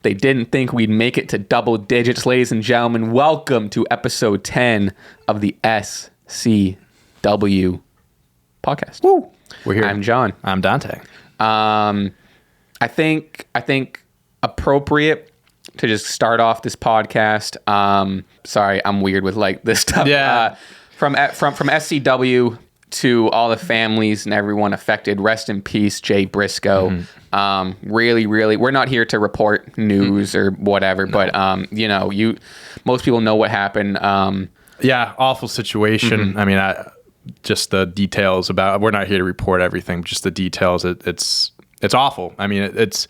They didn't think we'd make it to double digits, ladies and gentlemen. Welcome to episode 10 of the SCW podcast. Woo! We're here. I'm John. I'm Dante. I think appropriate to just start off this podcast. Sorry, I'm weird with like this stuff. Yeah. From SCW to all the families and everyone affected. Rest in peace, Jay Briscoe. Mm-hmm. Really, we're not here to report news or whatever, but most people know what happened. Yeah, awful situation. Mm-hmm. I mean, just the details about. We're not here to report everything. Just the details. It's awful. I mean, it's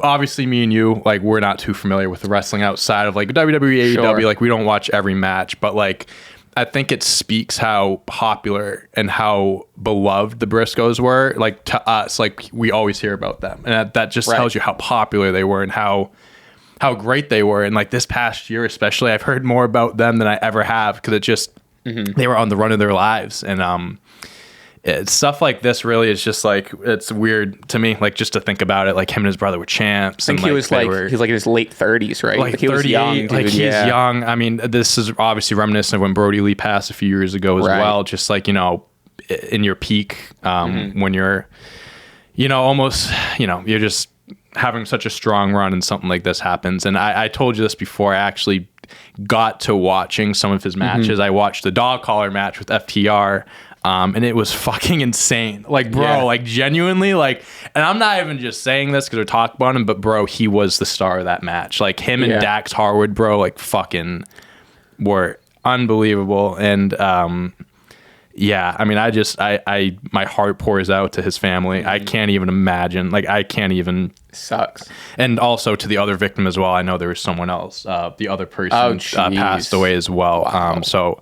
obviously me and you, like, we're not too familiar with the wrestling outside of like WWE, Sure. AEW. Like, we don't watch every match, but like, I think it speaks how popular and how beloved the Briscoes were. Like, to us, like, we always hear about them, and that just tells you how popular they were and how great they were. And like this past year, especially, I've heard more about them than I ever have because it just they were on the run of their lives. And it's stuff like this really is just like, it's weird to me, like, just to think about it. Like, him and his brother were champs. I think he was like in his late 30s, right? Like he was young, dude. Like, he's young. I mean, this is obviously reminiscent of when Brody Lee passed a few years ago as well. Just like, in your peak, when you're, almost, you're just having such a strong run and something like this happens. And I told you this before. I actually got to watching some of his matches. I watched the dog collar match with FTR. And it was fucking insane. Like, bro, like, genuinely, like, and I'm not even just saying this because we're talking about him, but bro, he was the star of that match. Like, him and Dax Harwood, bro, like, fucking were unbelievable. And I mean, I my heart pours out to his family. I can't even imagine. Like, I can't even. Sucks. And also to the other victim as well. I know there was someone else. The other person passed away as well. Wow. So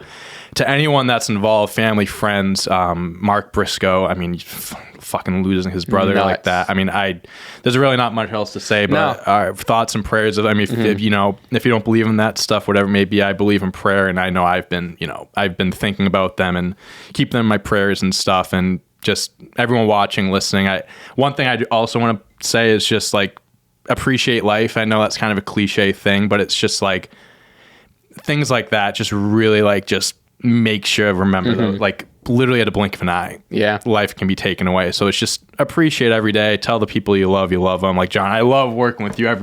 to anyone that's involved, family, friends, Mark Briscoe, I mean, fucking losing his brother like that. I mean, there's really not much else to say, but our thoughts and prayers. I mean, if you don't believe in that stuff, whatever it may be, I believe in prayer. And I know I've been thinking about them and keep them in my prayers and stuff. And just everyone watching, listening. One thing I also want to say is just like, appreciate life. I know that's kind of a cliche thing, but it's just like things like that. Just really like, just make sure, remember that, like, literally at a blink of an eye, life can be taken away. So it's just appreciate every day. Tell the people you love them. Like, John, I love working with you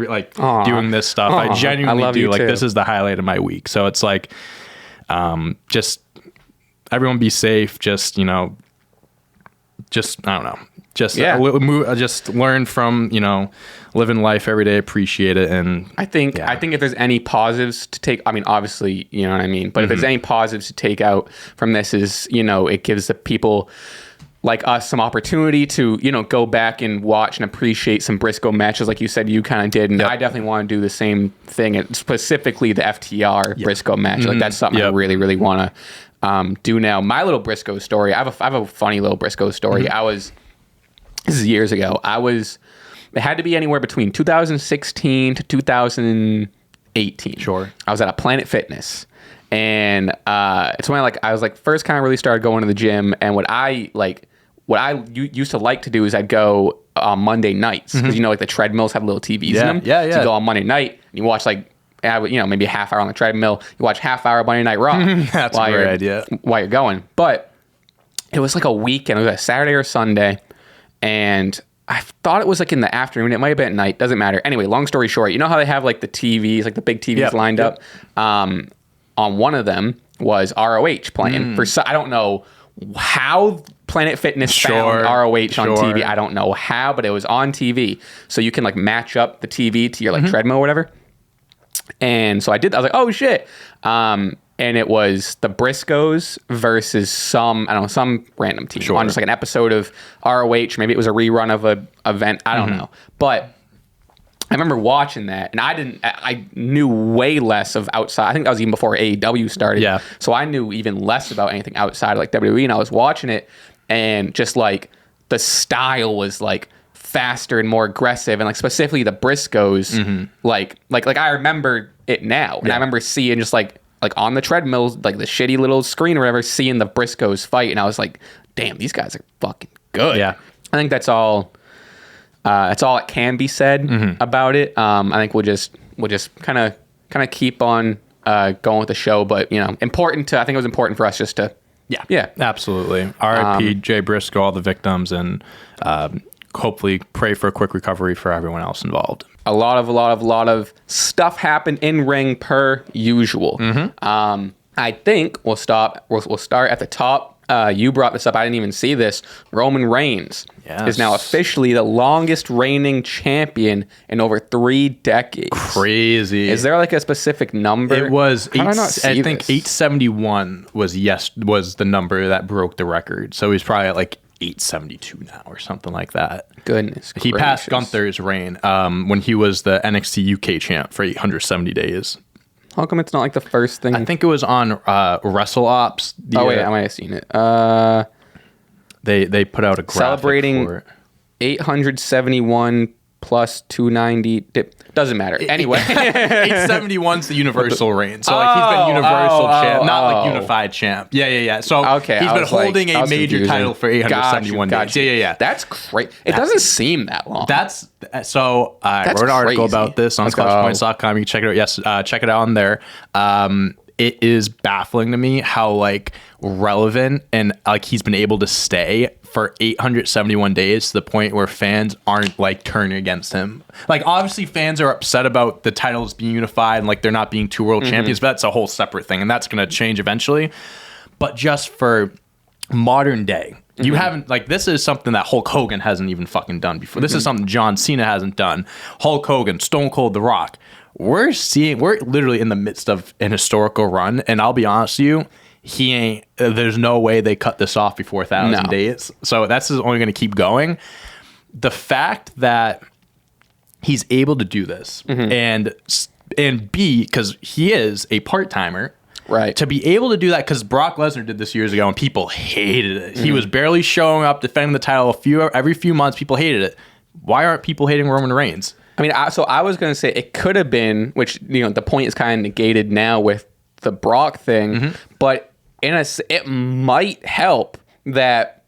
doing this stuff. I genuinely do. Like, this is the highlight of my week. So it's like, just everyone be safe. Just, I don't know. Just just learn from, living life every day, appreciate it. And I think if there's any positives to take, I mean, obviously, you know what I mean, but if there's any positives to take out from this is, it gives the people like us some opportunity to, go back and watch and appreciate some Briscoe matches like you said you kind of did. And I definitely want to do the same thing, specifically the FTR Briscoe match. Like, that's something I really, really want to do now. My little Briscoe story, I have a funny little Briscoe story. This is years ago. It had to be anywhere between 2016 to 2018. Sure. I was at a Planet Fitness, and it's when I was first kind of really started going to the gym. And what I used to like to do is I'd go on Monday nights because like the treadmills have little TVs in them. Yeah. So you go on Monday night and you watch maybe a half hour on the treadmill. You watch half hour Monday Night Raw. That's a great idea. While you're going, but it was like a weekend. It was a Saturday or Sunday. And I thought it was like in the afternoon. It might have been at night. Doesn't matter. Anyway, long story short, you know how they have like the TVs, like the big TVs lined up? On one of them was ROH playing. I don't know how Planet Fitness found ROH on TV. I don't know how, but it was on TV. So you can like match up the TV to your like treadmill or whatever. And so I did. I was like, oh shit. And it was the Briscoes versus some random team on just like an episode of ROH. Maybe it was a rerun of a event. I don't know. But I remember watching that, and I knew way less of outside. I think that was even before AEW started. Yeah. So I knew even less about anything outside of like WWE, and I was watching it, and just like the style was like faster and more aggressive, and like specifically the Briscoes, like I remember it now, and I remember seeing just like on the treadmills, like the shitty little screen or whatever, seeing the Briscoes fight, and I was like, damn, these guys are fucking good. Yeah. I think that's all That's all that can be said about it. I think we'll just kind of keep on going with the show, but I think it was important for us just to yeah, absolutely. R.I.P. Jay Briscoe, all the victims, and hopefully pray for a quick recovery for everyone else involved. A lot of stuff happened in ring per usual. I think we'll start at the top. You brought this up. I didn't even see this. Roman Reigns is now officially the longest reigning champion in over 3 decades. Crazy. Is there like a specific number? It was I think 871 was the number that broke the record. So he's probably at like 872 now or something like that. Goodness He gracious. passed Gunther's reign when he was the NXT UK champ for 870 days. How come it's not like the first thing? I think it was on WrestleOps. Wait, I might have seen it. They put out a graphic celebrating for it. 871 plus 290. Doesn't matter. Anyway. 871's the universal reign. So like he's been universal champ, not like unified champ. Yeah. So he's been holding a major title for 871 days. Yeah. That's great. It doesn't seem that long. I wrote an article about this on ScotchPoints.com. You can check it out. Yes, check it out on there. It is baffling to me how like relevant and like he's been able to stay for 871 days to the point where fans aren't like turning against him. Like obviously fans are upset about the titles being unified and like they're not being 2 world champions, but that's a whole separate thing and that's going to change eventually. But just for modern day, you haven't like this is something that Hulk Hogan hasn't even fucking done before. This is something John Cena hasn't done. Hulk Hogan, Stone Cold, The Rock. We're literally in the midst of an historical run, and I'll be honest with you, there's no way they cut this off before 1,000 days. So that's only going to keep going. The fact that he's able to do this and B, because he is a part-timer, right? To be able to do that, because Brock Lesnar did this years ago and people hated it. He was barely showing up, defending the title every few months. People hated it. Why aren't people hating Roman Reigns? I mean, I was going to say it could have been, which, the point is kind of negated now with the Brock thing, but it might help that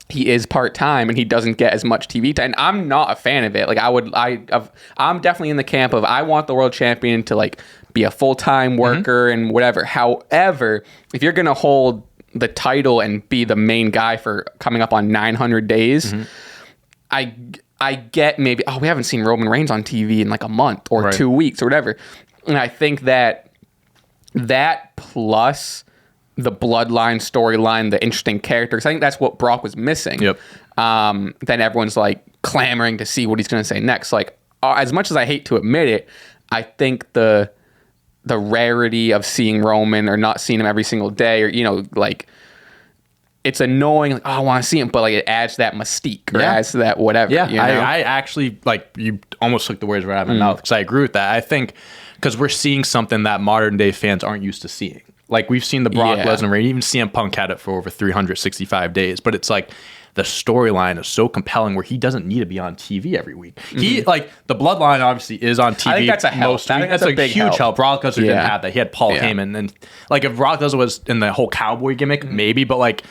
he is part-time and he doesn't get as much TV time. And I'm not a fan of it. Like I'm definitely in the camp of I want the world champion to like be a full-time worker and whatever. However, if you're going to hold the title and be the main guy for coming up on 900 days, I get maybe, we haven't seen Roman Reigns on TV in like a month or 2 weeks or whatever. And I think that plus the bloodline storyline, the interesting characters, I think that's what Brock was missing. Yep. Then everyone's like clamoring to see what he's going to say next. Like, as much as I hate to admit it, I think the rarity of seeing Roman or not seeing him every single day or, like, it's annoying. Like, I want to see him, but like it adds that mystique or adds to that whatever. Yeah, I actually like you almost took the words right out of my mouth because I agree with that. I think because we're seeing something that modern day fans aren't used to seeing. Like we've seen the Brock Lesnar reign, even CM Punk had it for over 365 days, but it's like the storyline is so compelling where he doesn't need to be on TV every week. He like the bloodline obviously is on TV. I think that's a help. That's a big huge help. Brock Lesnar didn't have that. He had Paul Heyman, and like if Brock Lesnar was in the whole cowboy gimmick, maybe, but like.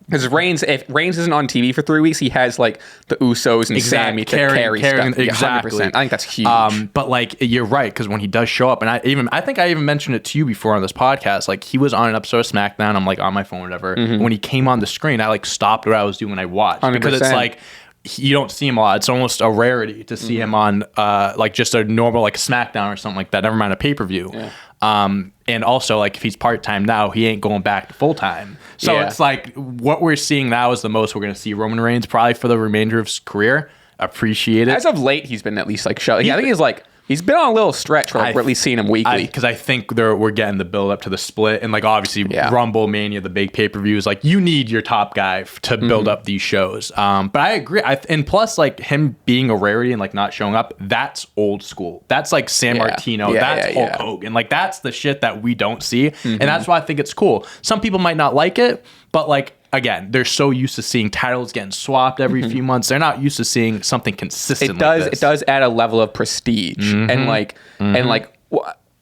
Because if Reigns isn't on TV for 3 weeks, he has like the Usos and Sammy to carry stuff. Exactly. 100%. I think that's huge. But like you're right, because when he does show up, and I think I even mentioned it to you before on this podcast. Like he was on an episode of SmackDown. I'm like on my phone, or whatever. When he came on the screen, I like stopped what I was doing and I watched 100%. Because it's like you don't see him a lot. It's almost a rarity to see him on like just a normal like SmackDown or something like that. Never mind a pay-per-view. And also like if he's part-time now, he ain't going back to full-time. So it's like what we're seeing now is the most we're going to see Roman Reigns probably for the remainder of his career. Appreciate it. As of late, he's been at least like showing. I think he's been on a little stretch where we're at least seeing him weekly. Because I think we're getting the build up to the split. And like obviously Rumble, Mania, the big pay-per-views, like you need your top guy to build up these shows. But I agree. And plus like him being a rarity and like not showing up, that's old school. That's like San Martino. That's Hulk Hogan. Like that's the shit that we don't see. And that's why I think it's cool. Some people might not like it, but like, again, they're so used to seeing titles getting swapped every few months. They're not used to seeing something consistent. It does add a level of prestige, and like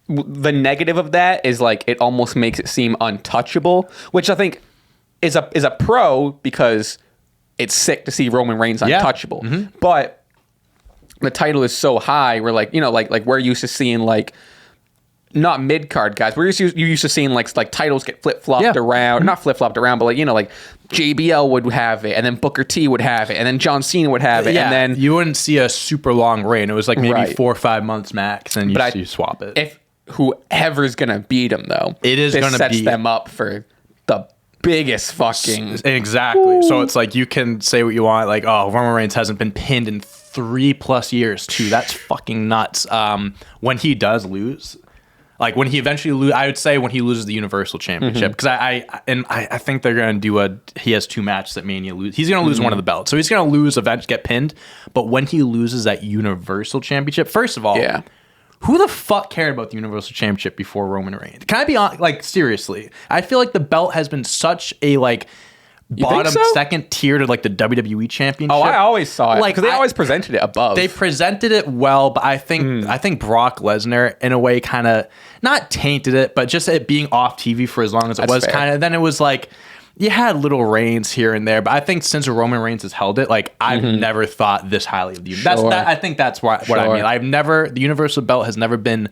the negative of that is like it almost makes it seem untouchable, which I think is a pro because it's sick to see Roman Reigns untouchable. But the title is so high. We're like, like we're used to seeing like not mid card guys. You're used to seeing like titles get flip flopped around, not flip flopped around, but like like JBL would have it, and then Booker T would have it, and then John Cena would have it, and then you wouldn't see a super long reign. It was like maybe 4 or 5 months max, and you swap it. If whoever's gonna beat him though, this sets them up for the biggest fucking exactly. Woo. So it's like you can say what you want, like, oh, Roman Reigns hasn't been pinned in 3+ years too. That's fucking nuts. When he does lose. Like when he eventually loses, I would say when he loses the Universal Championship, because I think they're gonna do he has 2 matches at Mania. He's gonna lose one of the belts, so he's gonna lose eventually, get pinned. But when he loses that Universal Championship, first of all, who the fuck cared about the Universal Championship before Roman Reigns? Can I be on? Like seriously, I feel like the belt has been such a like bottom second tier to like the WWE Championship. Oh, I always saw it because they always presented it above. They presented it well, but I think Brock Lesnar in a way kind of not tainted it, but just it being off TV for as long as it was kind of. Then it was like you had little reigns here and there, but I think since Roman Reigns has held it, like I've never thought this highly of the. I think that's what I mean. The Universal belt has never been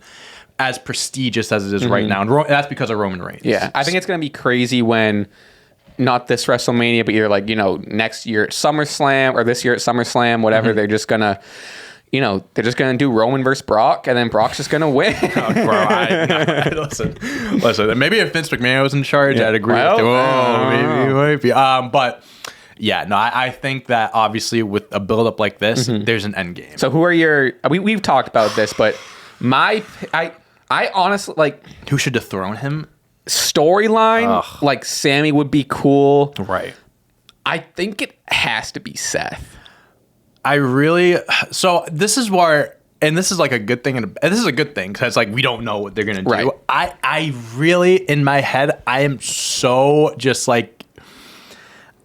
as prestigious as it is right now, and that's because of Roman Reigns. Yeah, I think it's gonna be crazy when. Not this WrestleMania, but you're like, next year at SummerSlam or this year at SummerSlam, whatever. They're just gonna, they're just gonna do Roman versus Brock, and then Brock's just gonna win. Oh, bro, listen. Maybe if Vince McMahon was in charge, I'd agree with you. Maybe. But yeah, no, I think that obviously with a build-up like this, there's an end game. So who are your? We've talked about this, but I honestly like who should dethrone him. Storyline, like Sammy would be cool. Right. I think it has to be Seth. So this is where, and this is like a good thing, and this is a good thing because like we don't know what they're gonna do. Right. I really, in my head, I am so just like,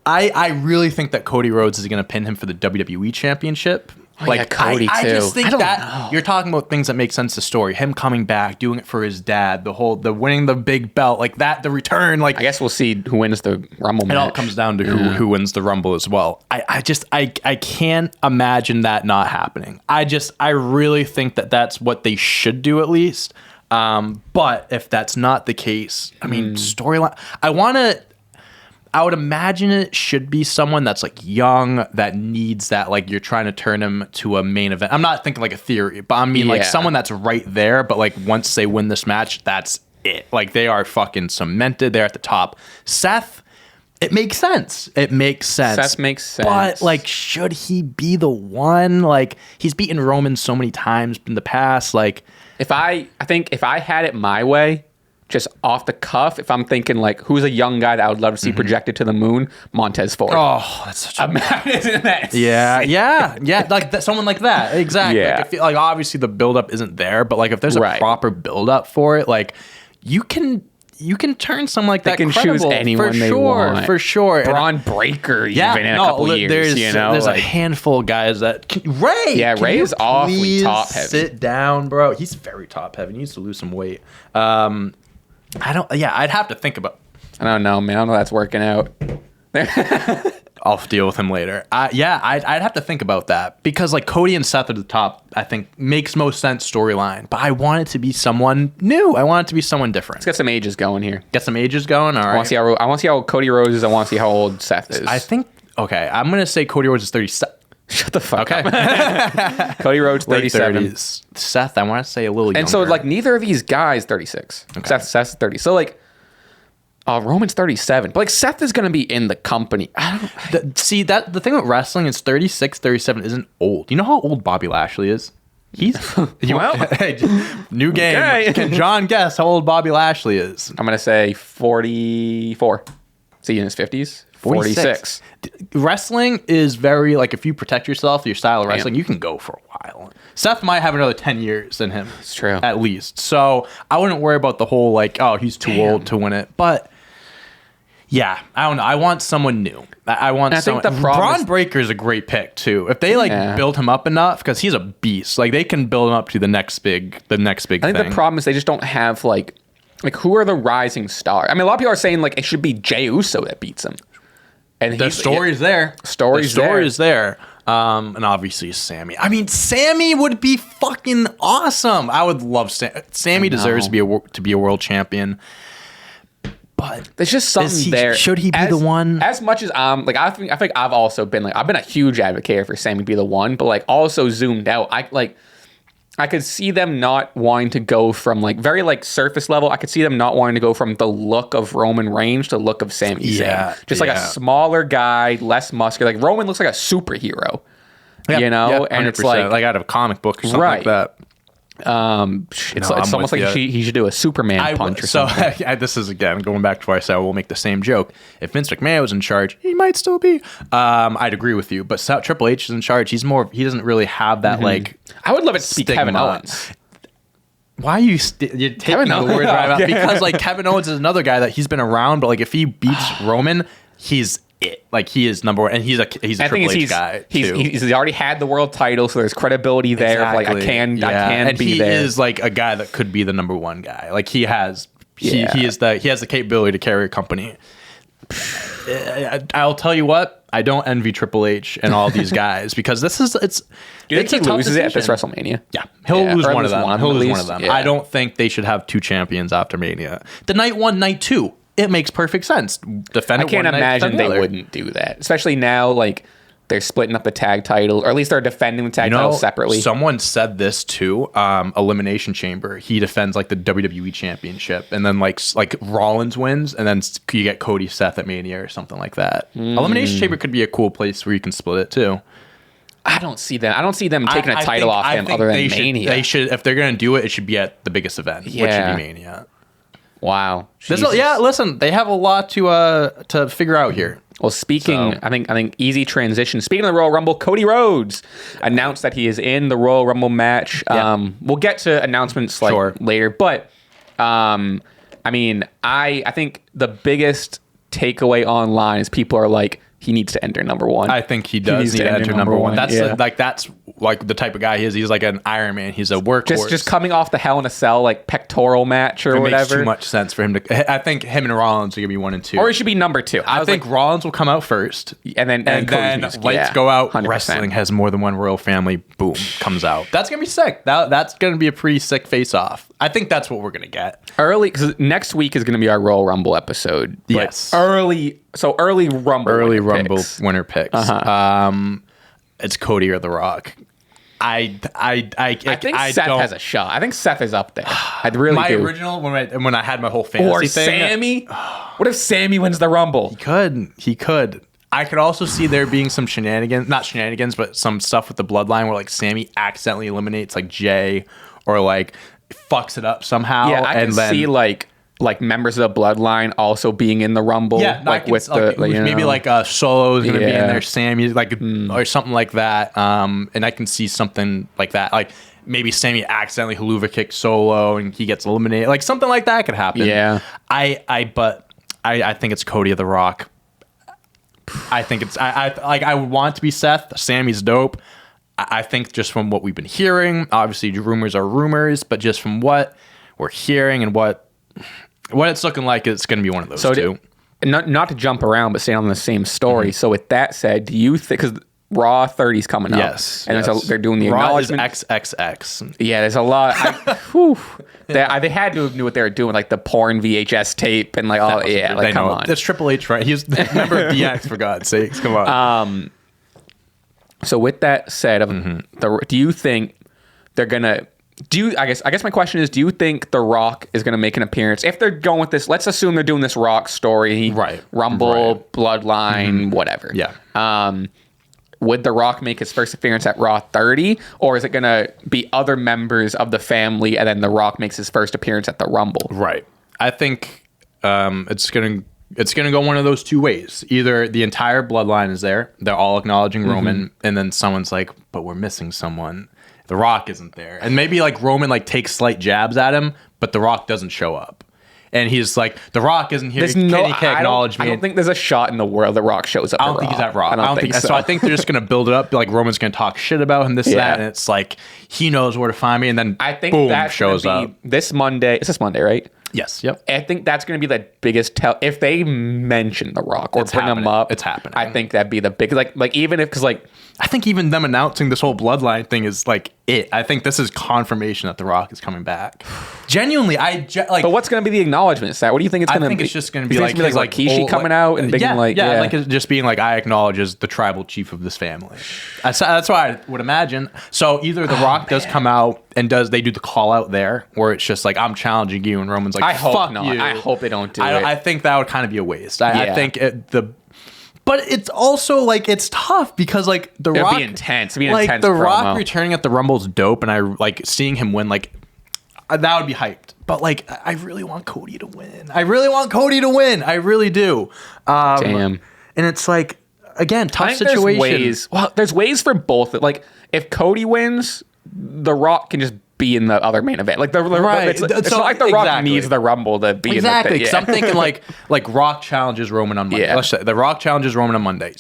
I really think that Cody Rhodes is gonna pin him for the WWE Championship. Oh, like Cody I too. just think that you're talking about things that make sense to story. Him coming back, doing it for his dad, the winning the big belt, like that, the return. Like I guess we'll see who wins the Rumble match. It all comes down to who wins the Rumble as well. I can't imagine that not happening. I really think that that's what they should do at least. But if that's not the case, I mean, storyline. I would imagine it should be someone that's like young that needs that, like you're trying to turn him to a main event. I'm not thinking like a theory, but I mean like someone that's right there, but like once they win this match, that's it. Like they are fucking cemented. They're at the top. Seth, it makes sense. Seth makes sense. But like, should he be the one? Like he's beaten Roman so many times in the past. Like I think if I had it my way, just off the cuff, if I'm thinking like who's a young guy that I would love to see projected to the moon, Montez Ford. Oh, that's such a isn't that yeah, like someone like that, exactly. Yeah. Like obviously the buildup isn't there, but like if there's a proper buildup for it, like you can turn someone like that. They can choose anyone they want for sure. Braun Breaker, in a couple years. There's a handful of guys that Ray. Yeah, Ray is awfully top heavy. Sit down, bro. He's very top heavy. He needs to lose some weight. I'd have to think about. I don't know, man. I don't know if that's working out. I'll deal with him later. I'd have to think about that because like Cody and Seth at the top, I think makes most sense storyline. But I want it to be someone new. I want it to be someone different. Let's get some ages going here. Get some ages going. All right. I want to see how old Cody Rhodes is. I want to see how old Seth is. I think. Okay, I'm gonna say Cody Rhodes is 37. Shut the fuck up. Cody Rhodes, 37. Seth, I want to say a little younger. And so, like, neither of these guys, 36. Okay. Seth's 30. So, like, Roman's 37. But, like, Seth is going to be in the company. The thing with wrestling is 36, 37 isn't old. You know how old Bobby Lashley is? He's... new game. Okay. Can John guess how old Bobby Lashley is? I'm going to say 44. Is he in his 50s? 46. Wrestling is very, like, if you protect yourself, your style of wrestling, you can go for a while. Seth might have another 10 years in him. It's true. At least. So I wouldn't worry about the whole, like, oh, he's too old to win it. But, yeah, I don't know. I want someone new. I think the Braun Breaker is a great pick, too. If they, build him up enough, because he's a beast. Like, they can build him up to the next big thing. I think the problem is they just don't have, like, who are the rising stars? I mean, a lot of people are saying, like, it should be Jey Uso that beats him. And the story's there. Story's there. And obviously Sammy. I mean, Sammy would be fucking awesome. I would love Sammy deserves to be a world champion. But there's just something there. Should he be the one? As much as like I think I've also been like I've been a huge advocate for Sammy to be the one, but like also zoomed out. I could see them not wanting to go from like very like surface level. I could see them not wanting to go from the look of Roman Reigns to the look of Sami Zayn. Just like a smaller guy, less muscular. Like Roman looks like a superhero, you know? And it's like out of a comic book or something like that. It's almost like he should do a Superman punch or something. So this is again going back to where I said we'll make the same joke. If Vince McMahon was in charge, he might still be. I'd agree with you, but Triple H is in charge. He doesn't really have that like. I would love it to be Kevin Owens. Why are you're taking the words right out? Because like Kevin Owens is another guy that he's been around, but like if he beats Roman, he's it. Like he is number one, and he's a Triple H guy too. He's already had the world title, so there's credibility there. Exactly. Like I can and be he there. He is like a guy that could be the number one guy. Like he has he has the capability to carry a company. I'll tell you what, I don't envy Triple H and all these guys because do you think he loses it at this WrestleMania? Yeah, he'll lose one of them. He'll lose one of them. Yeah. I don't think they should have two champions after Mania. The night one, night two, it makes perfect sense. I can't imagine they wouldn't do that, especially now. Like they're splitting up the tag title, or at least they're defending the tag title separately. Someone said this too. Elimination Chamber. He defends like the WWE Championship, and then like Rollins wins, and then you get Cody Seth at Mania or something like that. Elimination Chamber could be a cool place where you can split it too. I don't see them. I don't see them taking a title off him other than Mania. They should, if they're going to do it, it should be at the biggest event, which should be Mania. Wow. Listen, they have a lot to figure out here. Well, I think easy transition. Speaking of the Royal Rumble, Cody Rhodes announced that he is in the Royal Rumble match. Yeah. We'll get to announcements later, but I think the biggest takeaway online is people are like, he needs to enter number one. I think he does need to enter number one. That's that's like the type of guy he is. He's like an Iron Man. He's a workhorse. Just coming off the Hell in a Cell like pectoral match or whatever. It makes too much sense for him to. I think him and Rollins are gonna be 1 and 2, or he should be number 2. I think Rollins will come out first, and then lights go out. 100%. Wrestling has more than one royal family. Boom, comes out. That's gonna be sick. That's gonna be a pretty sick face off. I think that's what we're gonna get early, because next week is gonna be our Royal Rumble episode. Yes, early Rumble winner picks. It's Cody or The Rock. I think Seth has a shot. I think Seth is up there. I really do. My original when I had my whole fantasy thing. Or Sammy. What if Sammy wins the Rumble? He could. I could also see there being some shenanigans, not shenanigans, but some stuff with the bloodline where like Sammy accidentally eliminates like Jay or like fucks it up somehow. Yeah, I can see like members of the bloodline also being in the Rumble. Yeah, maybe Solo is going to be in there, Sammy, or something like that. And I can see something like that, like maybe Sammy accidentally haluva kicks Solo and he gets eliminated, like something like that could happen. Yeah, I think it's Cody or The Rock. I think it's I would want it to be Seth. Sammy's dope. I think just from what we've been hearing, obviously rumors are rumors, but just from what we're hearing and what it's looking like, it's going to be one of those two. Not to jump around, but staying on the same story. So with that said, do you think, because Raw 30 is coming up, and they're doing the Raw acknowledgement. Is XXX. Yeah, there's a lot. They had to have knew what they were doing, like the porn VHS tape and like all. Yeah, like come on. That's Triple H, right? He's the member of DX, for God's sakes. Come on. So with that said, do you think they're gonna? I guess my question is, do you think The Rock is going to make an appearance? If they're going with this, let's assume they're doing this Rock story, Rumble, Bloodline, whatever. Yeah. Would The Rock make his first appearance at Raw 30, or is it going to be other members of the family and then The Rock makes his first appearance at the Rumble? Right. I think it's going to go one of those two ways. Either the entire bloodline is there, they're all acknowledging Roman, and then someone's like, but we're missing someone. The Rock isn't there. And maybe like Roman like takes slight jabs at him, but The Rock doesn't show up. And he's like, The Rock isn't here. Can he acknowledge me? I don't think there's a shot in the world The Rock shows up. I don't think he's at Raw. I don't think so. So I think they're just going to build it up. Like Roman's going to talk shit about him, that, and it's like he knows where to find me. And then I think boom, that shows up this Monday. It's this Monday, right? Yes. Yep. I think that's going to be the biggest tell. If they mention The Rock or bring him up, it's happening. I think that'd be the big like even if because like I think even them announcing this whole bloodline thing is like it. I think this is confirmation that The Rock is coming back. Genuinely, But what's going to be the acknowledgement? Is that what do you think it's going to be? I think it's just going to be like Rikishi coming out and being like it's just being like I acknowledge as the tribal chief of this family. That's what I would imagine. So either The Rock does come out and they do the call out there, or it's just like I'm challenging you, and Roman's like, I hope fuck not. you. I hope they don't do it. I think that would kind of be a waste. I think but it's also like it's tough because like It'd be intense. It'd be an like intense The promo. Rock returning at the Rumble's dope, and I like seeing him win. Like that would be hyped. But like I really want Cody to win. I really do. Damn. And it's like again tough situation. There's ways for both. Like if Cody wins, The Rock can just be in the other main event. Like it's not like The Rock needs the Rumble to be in the thing. Because I'm thinking like Rock challenges Roman on Monday. Yeah. Let's say The Rock challenges Roman on Monday.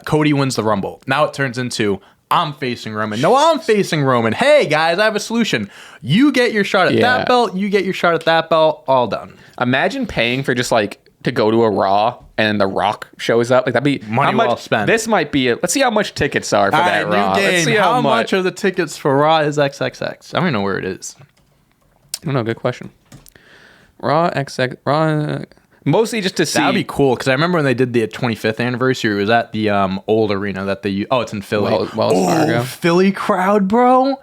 Cody wins the Rumble. Now it turns into I'm facing Roman. No, I'm facing Roman. Hey guys, I have a solution. You get your shot at that belt. You get your shot at that belt. All done. Imagine paying for just like to go to a Raw and The Rock shows up. Like that'd be money well spent. This might be let's see how much tickets are for that Raw. New game. Let's see how much are the tickets for Raw is XXX? I don't even know where it is. I don't know. Good question. Raw XX Raw. Mostly just to see. That'd be cool because I remember when they did the 25th anniversary. It was at the old arena that they. Oh, it's in Philly. Wells Fargo. Philly crowd, bro.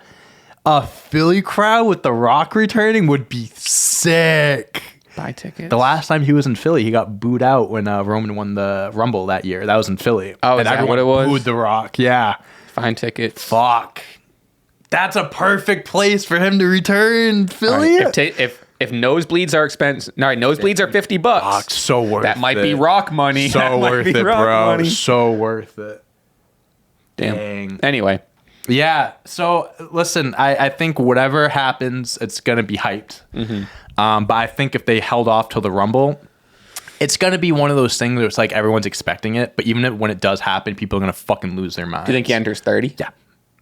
A Philly crowd with The Rock returning would be sick. Buy tickets. The last time he was in Philly, he got booed out when Roman won the Rumble that year. That was in Philly. Oh, is that what it was? Booed The Rock. Yeah. Find tickets. Fuck. That's a perfect place for him to return. Philly. Right. If nosebleeds are expensive, nosebleeds are $50. Fuck, so worth it. That might be Rock money. So worth it, bro. So worth it. Damn. Dang. Anyway. Yeah. So listen, I think whatever happens, it's gonna be hyped. But I think if they held off till the Rumble, it's gonna be one of those things where it's like everyone's expecting it, but even when it does happen, people are gonna fucking lose their minds. Do you think he enters 30? Yeah.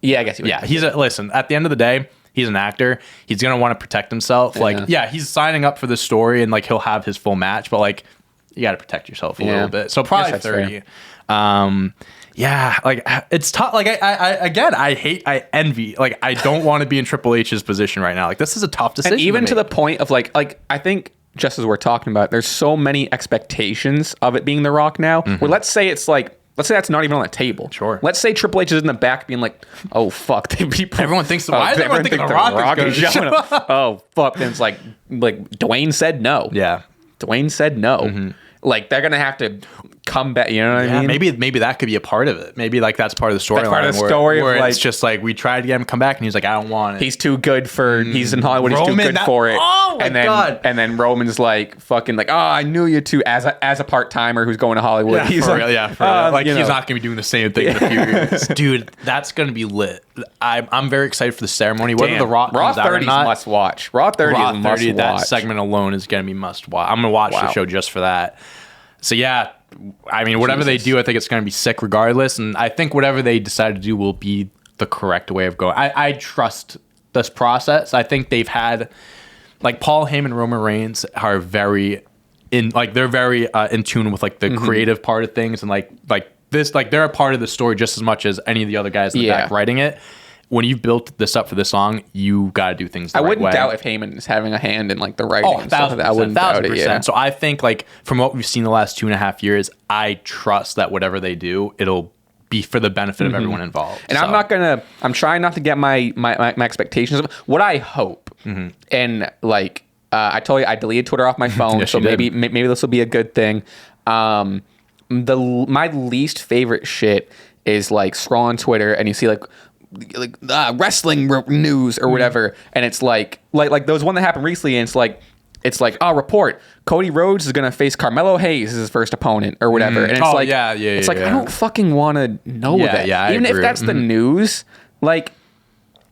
Yeah, I guess he would. Yeah. Listen, at the end of the day, he's an actor. He's gonna want to protect himself. Like, he's signing up for the story, and like he'll have his full match, but like you got to protect yourself a little bit. So probably 30. Yeah, like it's tough. Like I envy. Like I don't want to be in Triple H's position right now. Like this is a tough decision. And even to the point of like I think just as we're talking about, there's so many expectations of it being The Rock now. Where let's say that's not even on the table. Sure. Let's say Triple H is in the back being like, oh fuck, everyone thinks why is everyone thinking The Rock is showing up? Oh fuck, and it's like Dwayne said no. Yeah. Dwayne said no. Like they're gonna have to come back. You know what I mean? Maybe that could be a part of it. Maybe like that's part of the storyline. Part of the story where of, it's just like we tried to get him to come back, and he's like, I don't want it. He's too good for. He's in Hollywood. He's too good for it. Oh my god! And then Roman's like fucking like, oh, I knew you too as a part timer who's going to Hollywood. Yeah, he's for like, real, for real. Like he's not gonna be doing the same thing in a few years, dude. That's gonna be lit. I'm very excited for the ceremony. Whether The Rock comes out or not, must watch. Raw 30 is must watch. That segment alone is gonna be must watch. I'm gonna watch the show just for that. So yeah, I mean, whatever they do, I think it's going to be sick regardless. And I think whatever they decide to do will be the correct way of going. I trust this process. I think they've had, like Paul Heyman and Roman Reigns are very in tune with like the creative part of things. And like this, like they're a part of the story just as much as any of the other guys in the back writing it. When you've built this up for this long, you got to do things the right way. I wouldn't doubt if Heyman is having a hand in like the writing and stuff like that. I wouldn't doubt it. Yeah. So I think like from what we've seen the last 2.5 years, I trust that whatever they do, it'll be for the benefit of everyone involved. And I'm trying not to get my expectations up. What I hope, and like I told you, I deleted Twitter off my phone, yes, so maybe this will be a good thing. My least favorite shit is like scroll on Twitter and you see like wrestling news or whatever, and it's like there was one that happened recently, and it's like report Cody Rhodes is gonna face Carmelo Hayes as his first opponent or whatever, and it's I don't fucking want to know that. Even if that's the news, like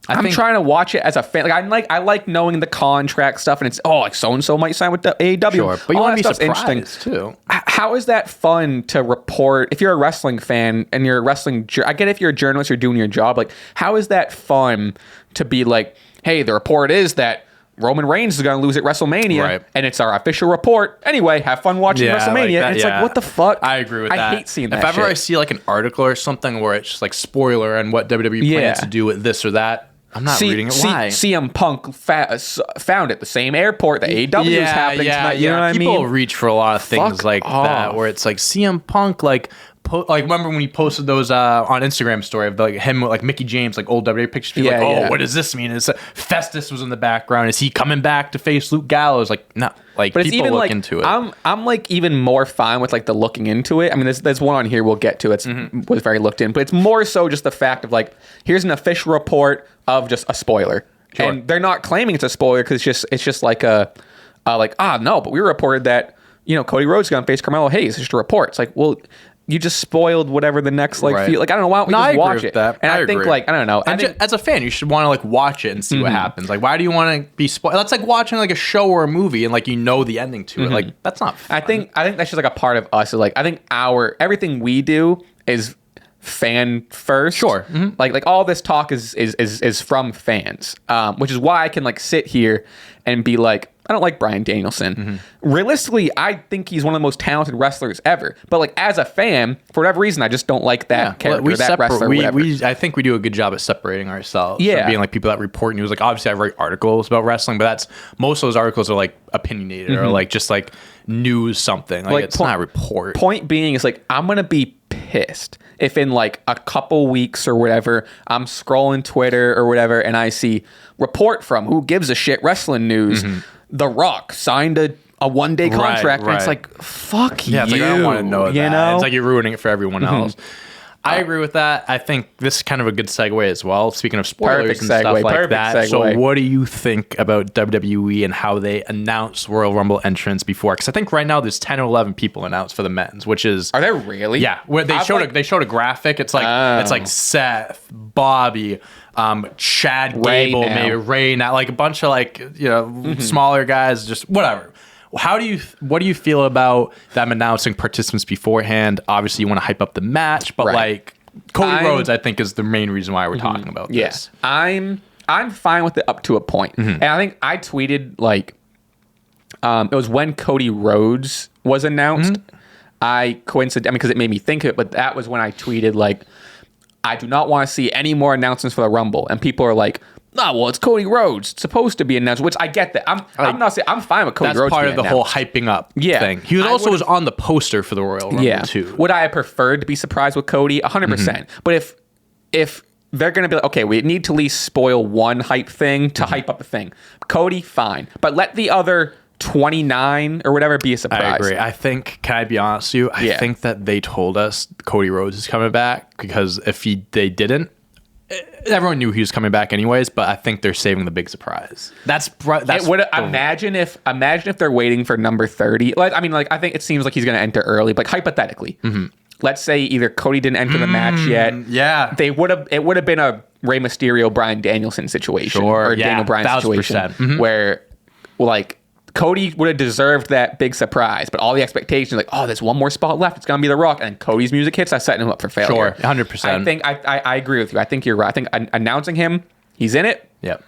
I'm trying to watch it as a fan. I like knowing the contract stuff, and it's like so and so might sign with the AEW. Sure, but you want to be surprised too. How is that fun to report? If you're a wrestling fan and you're a wrestling, I get if you're a journalist, you're doing your job. Like, how is that fun to be like, hey, the report is that Roman Reigns is going to lose at WrestleMania, Right. and it's our official report. Anyway, have fun watching WrestleMania. That, it's like, what the fuck? I agree with that. I hate seeing that If ever shit. I see like an article or something where it's just like spoiler and what WWE plans to do with this or that, I'm not reading it. Why? CM Punk found at the same airport that AEW is happening tonight. You know what I mean? People reach for a lot of things that, where it's like CM Punk, like remember when he posted those on Instagram story of like him with like Mickey James, like old WWE pictures? People what does this mean? It's Festus was in the background. Is he coming back to face Luke Gallows? Like, no. Like, but people it's even look into it. I'm like even more fine with like the looking into it. I mean, there's one on here we'll get to. It's was very looked in, but it's more so just the fact of like, here's an official report of just a spoiler, and they're not claiming it's a spoiler because it's just like no, but we reported that Cody Rhodes is gonna face Carmelo Hayes. It's just a report. It's like, well, you just spoiled whatever the next like feel. Like, I don't know, why don't we just watch it? That. And I think like, I don't know. As a fan, you should want to like watch it and see what happens. Like, why do you want to be spoiled? That's like watching like a show or a movie and like the ending to it. Like, that's not fun. I think that's just like a part of us. Is like, I think everything we do is fan first. Sure. Like all this talk is from fans, which is why I can like sit here and be like, I don't like Bryan Danielson. Realistically, I think he's one of the most talented wrestlers ever. But like as a fan, for whatever reason, I just don't like that character, that wrestler. I think we do a good job at separating ourselves. Yeah. From being like people that report news. Like obviously I write articles about wrestling, but most of those articles are like opinionated or like just like news something. Like it's not a report. Point being is like, I'm going to be pissed if in like a couple weeks or whatever, I'm scrolling Twitter or whatever and I see report from who gives a shit wrestling news. The Rock signed a one-day contract, and it's like, fuck you. Yeah, it's like, I don't want to know that. You know? It's like you're ruining it for everyone else. I agree with that. I think this is kind of a good segue as well. Speaking of spoilers and stuff like that. So what do you think about WWE and how they announce Royal Rumble entrants before? Because I think right now there's 10 or 11 people announced for the men's, which is... Are there really? Yeah. Where they showed a graphic. It's like Seth, Bobby... Chad Gable, maybe Ray, now like a bunch of like smaller guys, just whatever. What do you feel about them announcing participants beforehand? Obviously, you want to hype up the match, but like Cody Rhodes, I think is the main reason why we're talking about this. I'm fine with it up to a point, and I think I tweeted like it was when Cody Rhodes was announced. I coincidentally because it made me think of it, but that was when I tweeted like, I do not want to see any more announcements for the Rumble. And people are like, oh, well, it's Cody Rhodes. It's supposed to be announced, which I get that. I'm not saying I'm fine with Cody Rhodes. That's part of the whole hyping up thing. He was on the poster for the Royal Rumble too. Would I have preferred to be surprised with Cody? 100%. But if they're going to be like, okay, we need to at least spoil one hype thing to hype up the thing. Cody, fine. But let the other 29 or whatever be a surprise. I agree. I think, can I be honest with you? I think that they told us Cody Rhodes is coming back because if they didn't, everyone knew he was coming back anyways, but I think they're saving the big surprise. Imagine if they're waiting for number 30. Like, I mean, like I think it seems like he's going to enter early, but like, hypothetically, let's say either Cody didn't enter the match yet. Yeah. It would have been a Rey Mysterio, Bryan Danielson situation or Daniel Bryan situation where like Cody would have deserved that big surprise, but all the expectations like, oh, there's one more spot left. It's going to be The Rock. And Cody's music hits. That's setting him up for failure. Sure, 100%. I think I agree with you. I think you're right. I think announcing him, he's in it. Yep.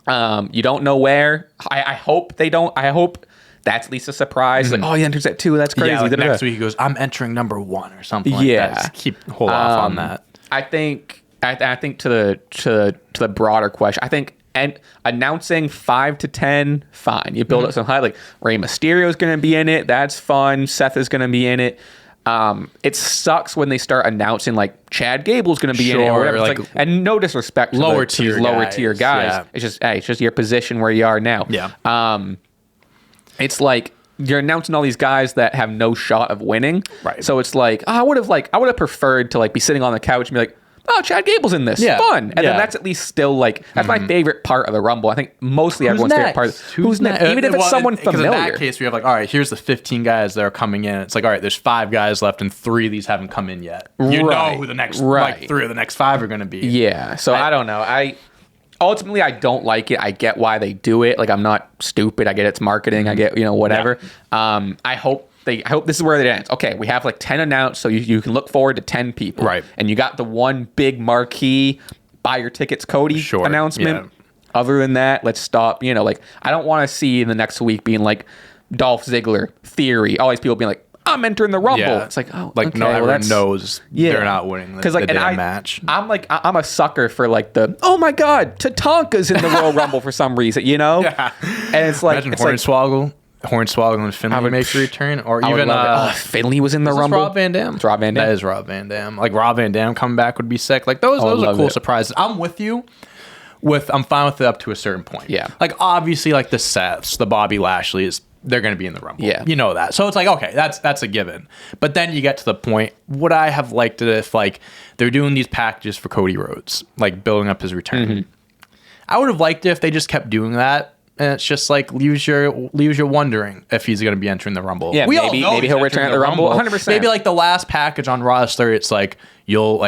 You don't know where. I hope they don't. I hope that's at least a surprise. Like, oh, he enters at 2. That's crazy. Yeah, like next week he goes, I'm entering number 1 or something like that. Just hold off on that. I think to the broader question, I think and announcing 5 to 10, fine. You build up some high, like Rey Mysterio is going to be in it. That's fun. Seth is going to be in it. It sucks when they start announcing like Chad Gable's going to be in it or whatever. Like, and no disrespect to lower tier guys. Yeah. It's just your position where you are now. Yeah. It's like you're announcing all these guys that have no shot of winning. Right. So it's like, I would have preferred to like be sitting on the couch and be like, oh, Chad Gable's in this. Yeah. Fun. And then that's at least still like, that's my favorite part of the Rumble. I think mostly everyone's favorite part. Who's next? Even if it's someone familiar. Because in that case, we have like, all right, here's the 15 guys that are coming in. It's like, all right, there's 5 guys left and 3 of these haven't come in yet. You know who the next, like 3 of the next 5 are going to be. Yeah. So I don't know. Ultimately, I don't like it. I get why they do it. Like, I'm not stupid. I get it's marketing. I get, whatever. Yeah. I hope this is where it ends. Okay, we have like 10 announced, so you can look forward to 10 people. Right. And you got the one big marquee, buy your tickets, Cody announcement. other than that, let's stop. You know, like I don't want to see in the next week being like Dolph Ziggler, Theory, all these people being like, I'm entering the Rumble. Yeah. It's like, oh, like okay, no, everyone knows they're not winning the like, damn match. I'm a sucker for like oh my God, Tatanka's in the Royal Rumble for some reason, you know? Yeah. And it's like, imagine Hornswoggle and Finlay makes a return, or even Finlay was in the Rumble. Rob Van Dam. It's Rob Van Dam. That is Rob Van Dam. Like Rob Van Dam coming back would be sick. Like those are cool surprises. I'm with you. I'm fine with it up to a certain point. Yeah. Like obviously, like the Seths, the Bobby Lashley's, they're going to be in the Rumble. Yeah. You know that. So it's like, okay, that's a given. But then you get to the point, would I have liked it if like they're doing these packages for Cody Rhodes, like building up his return? Mm-hmm. I would have liked it if they just kept doing that. And it's just like leaves you wondering if he's going to be entering the Rumble. Yeah, maybe he'll return at the Rumble. 100%. Maybe like the last package on roster, it's like you'll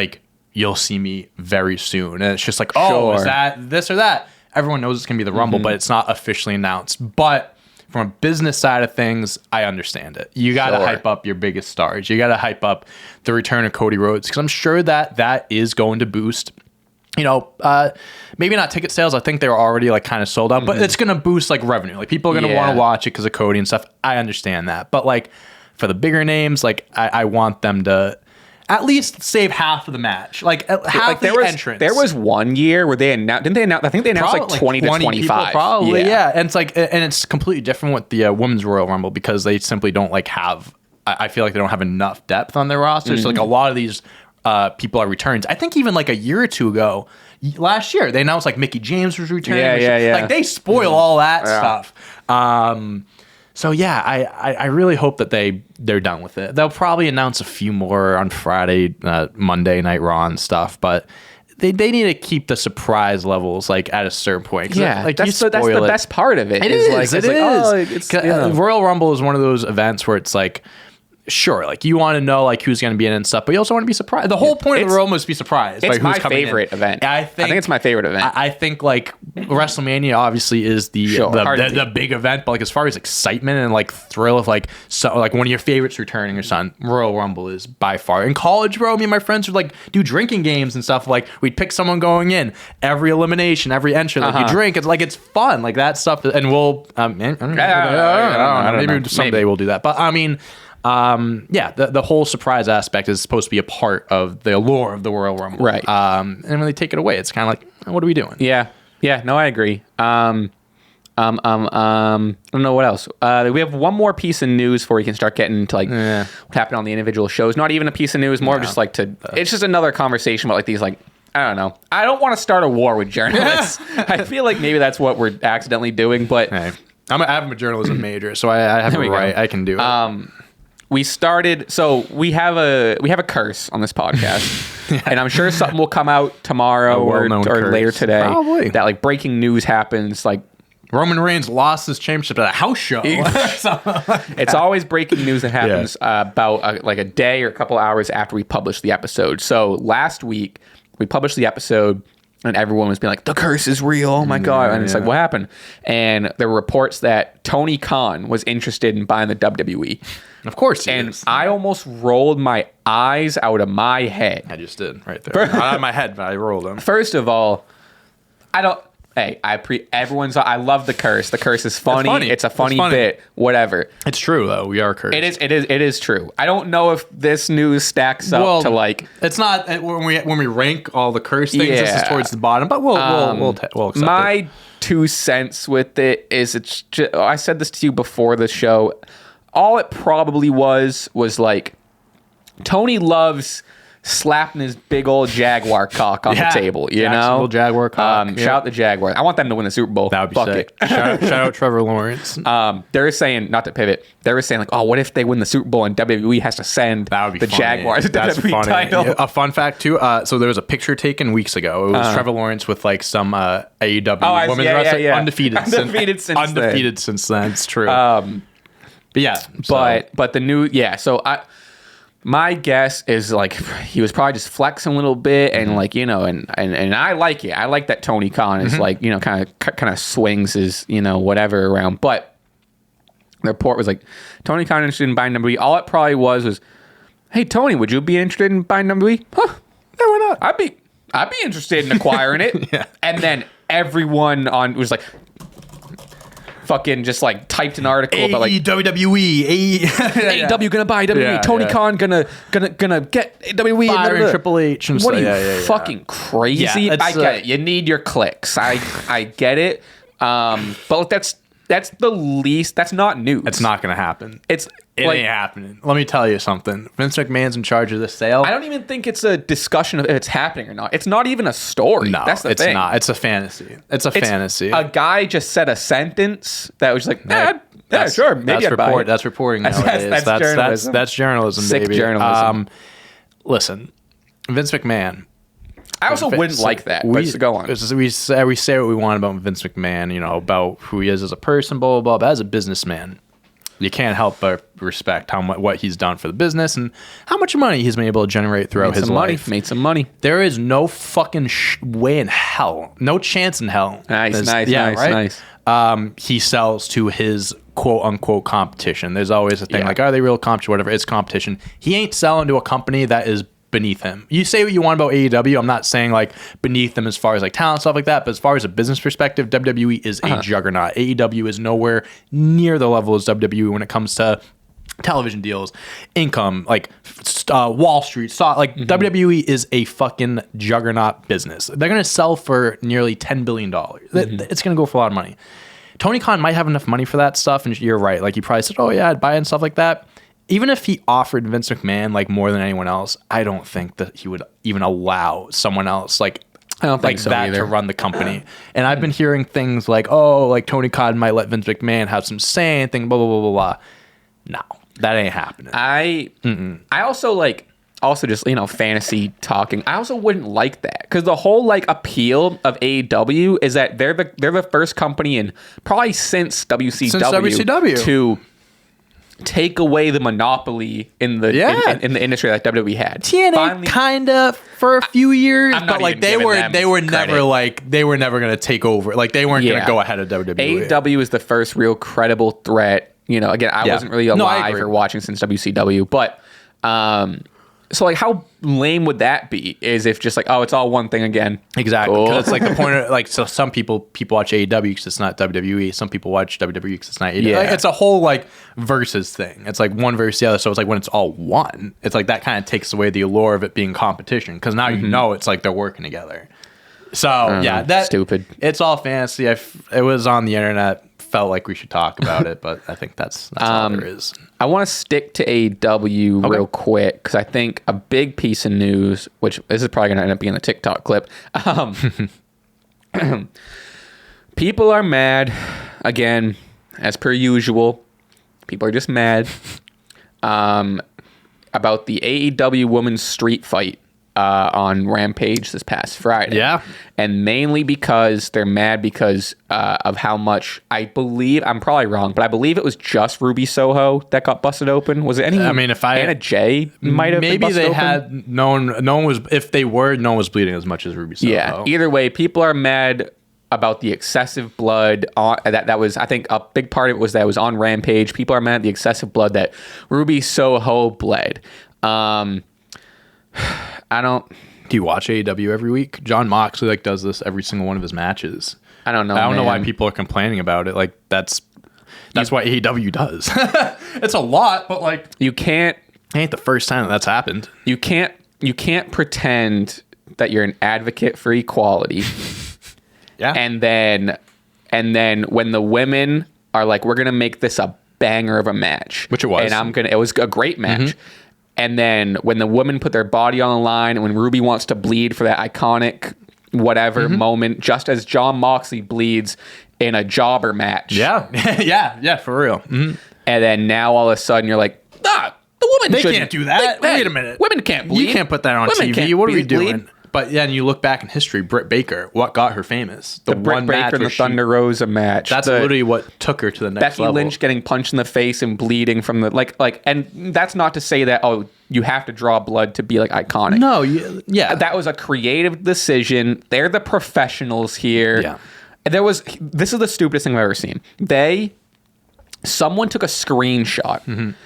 see me very soon, and it's just like, oh, is that this or that? Everyone knows it's going to be the Rumble, but it's not officially announced. But from a business side of things, I understand it. You got to hype up your biggest stars. You got to hype up the return of Cody Rhodes, because I'm sure that is going to boost, maybe not ticket sales. I think they were already like kind of sold out, but it's going to boost like revenue. Like people are going to want to watch it because of Cody and stuff. I understand that. But like for the bigger names, like I want them to at least save half of the match. Like half the entrance. There was one year where they announced, didn't they announce? I think they announced like 20 to 25. Probably, yeah. And it's like, and it's completely different with the Women's Royal Rumble because they simply don't like have, I feel like they don't have enough depth on their roster. So like a lot of these people are returns. I think even like a year or two ago, last year, they announced like Mickie James was returning. Yeah. Like they spoil all that stuff. So yeah, I really hope that they're done with it. They'll probably announce a few more on Friday, Monday Night Raw and stuff, but they need to keep the surprise levels like at a certain point. Yeah, like that's the best part of it. It is. Royal Rumble is one of those events where it's like, sure, like you want to know like who's going to be in and stuff, but you also want to be surprised. The whole point of the Royal Rumble is to be surprised. It's my favorite event. I think it's my favorite event. I think like WrestleMania obviously is the big event, but like as far as excitement and like thrill of like like one of your favorites returning or something, Royal Rumble is by far. In college, bro, me and my friends would like do drinking games and stuff. Like we'd pick someone going in, every elimination, every entrance, like you drink. It's like it's fun, like that stuff. And we'll I don't know, maybe someday we'll do that. But I mean. The whole surprise aspect is supposed to be a part of the allure of the Royal Rumble. Right. And when they take it away, it's kind of like, what are we doing? Yeah. No, I agree. I don't know what else. We have one more piece of news before we can start getting into like what happened on the individual shows. Not even a piece of news, more of just like it's just another conversation about like these like, I don't know. I don't want to start a war with journalists. I feel like maybe that's what we're accidentally doing, but hey, I'm a journalism major, so I have a right. I can do it. We started, so we have a curse on this podcast, and I'm sure something will come out tomorrow or later today. Probably. That like breaking news happens, like Roman Reigns lost his championship at a house show. It's always breaking news that happens about like a day or a couple hours after we publish the episode. So last week we published the episode. And everyone was being like, the curse is real. Oh, my God. And it's like, what happened? And there were reports that Tony Khan was interested in buying the WWE. Of course he is. I almost rolled my eyes out of my head. I just did right there. Not out of my head, but I rolled them. First of all, I love the curse. The curse is funny. It's a funny bit. Whatever. It's true though. We are cursed. It is true. I don't know if this news stacks up to like. It's not when we rank all the curse things. This is towards the bottom, but we'll accept my 2 cents with it is it's. I said this to you before the show. All it probably was like Tony loves slapping his big old Jaguar cock on the table, you know? Jaguar cock. Shout out the Jaguars. I want them to win the Super Bowl. That would be sick. Shout out Trevor Lawrence. They're saying, not to pivot, they were saying like, oh, what if they win the Super Bowl and WWE has to send the Jaguars That's WWE funny. title? A fun fact too, so there was a picture taken weeks ago. It was Trevor Lawrence with like some AEW women's wrestler. Undefeated since then. It's true. But yeah. But the new, so my guess is like he was probably just flexing a little bit and like, you know, and I like it. I like that Tony Khan is like, you know, kind of swings his, you know, whatever around. But the report was like, Tony Khan interested in buying WWE. All it probably was, hey, Tony, would you be interested in buying WWE? Huh, yeah, why not? I'd be interested in acquiring it. And then everyone was like fucking just like typed an article about like WWE, AEW gonna buy WWE, Tony Khan gonna get WWE, firing Triple H. And what are you fucking crazy? Yeah, I get it. You need your clicks. I get it. But that's the least. That's not news. It's not gonna happen. It ain't happening. Let me tell you something. Vince McMahon's in charge of this sale. I don't even think it's a discussion of if it's happening or not. It's not even a story. No, that's the it's thing. not. It's a fantasy. It's a fantasy. A guy just said a sentence that was like, sure, maybe I'd buy it. That's reporting nowadays. That's journalism. That's journalism, Sick baby. journalism. Listen, Vince McMahon. I also wouldn't like that. But go on. We say what we want about Vince McMahon, about who he is as a person, blah, blah, blah. But as a businessman, you can't help but respect what he's done for the business and how much money he's been able to generate throughout his life. Made some money. There is no fucking way in hell, no chance in hell. Nice. He sells to his quote-unquote competition. There's always a thing like, are they real competition, whatever. It's competition. He ain't selling to a company that is beneath him. You say what you want about AEW. I'm not saying like beneath them as far as like talent, stuff like that, but as far as a business perspective, WWE is a juggernaut. AEW is nowhere near the level as WWE when it comes to television deals, income, like Wall Street, WWE is a fucking juggernaut business. They're going to sell for nearly $10 billion. It's going to go for a lot of money. Tony Khan might have enough money for that stuff, and you're right. Like, he probably said, oh yeah, I'd buy it and stuff like that. Even if he offered Vince McMahon like more than anyone else, I don't think that he would even allow someone else I don't think so that either. To run the company. And I've been hearing things like, oh, like Tony Khan might let Vince McMahon have some say and thing, blah, blah, blah, blah, blah. No, that ain't happening. I also just, fantasy talking. I also wouldn't like that because the whole appeal of AEW is that they're the first company in probably since WCW to take away the monopoly in the in the industry that WWE had. TNA kind of for a few years, but they were never going to take over. Like, they weren't going to go ahead of WWE. AEW is the first real credible threat. Again, I wasn't really alive or watching since WCW, but so how lame would that be? Is if just it's all one thing again? Exactly. Because it's the point of so some people watch AEW because it's not WWE. Some people watch WWE because it's not AEW. Yeah. It's a whole versus thing. It's one versus the other. So it's when it's all one, it's that kind of takes away the allure of it being competition because now it's they're working together. So that's stupid. It's all fantasy. It was on the internet. Felt like we should talk about it, but I think that's all there is. I want to stick to AEW real quick because I think a big piece of news, which this is probably going to end up being a TikTok clip. People are mad again, as per usual. People are just mad about the AEW women's street fight on Rampage this past Friday. Yeah. And mainly because they're mad because of how much, I believe, I'm probably wrong, but I believe it was just Ruby Soho that got busted open. Was it any? Anna Jay might have been busted open? Had no one was, if they were, no one was bleeding as much as Ruby Soho. Yeah. Either way, people are mad about the excessive blood that was, I think a big part of it was that it was on Rampage. People are mad at the excessive blood that Ruby Soho bled. I don't. Do you watch AEW every week? John Moxley does this every single one of his matches. I don't know. I don't know why people are complaining about it. That's what AEW does. It's a lot, but you can't. It ain't the first time that's happened. You can't pretend that you're an advocate for equality. Yeah. And then when the women are we're gonna make this a banger of a match, which it was, and it was a great match. Mm-hmm. And then when the women put their body on the line and when Ruby wants to bleed for that iconic whatever moment, just as John Moxley bleeds in a jobber match. Yeah. yeah, for real. Mm-hmm. And then now all of a sudden you're the women they can't do that. Wait a minute. Women can't bleed. You can't put that on TV. What are we doing? But then you look back in history, Britt Baker, what got her famous? The Britt Baker and the Thunder Rosa match. That's literally what took her to the next level. Becky Lynch getting punched in the face and bleeding from the and that's not to say that you have to draw blood to be iconic. No, yeah. That was a creative decision. They're the professionals here. Yeah. This is the stupidest thing I've ever seen. Someone took a screenshot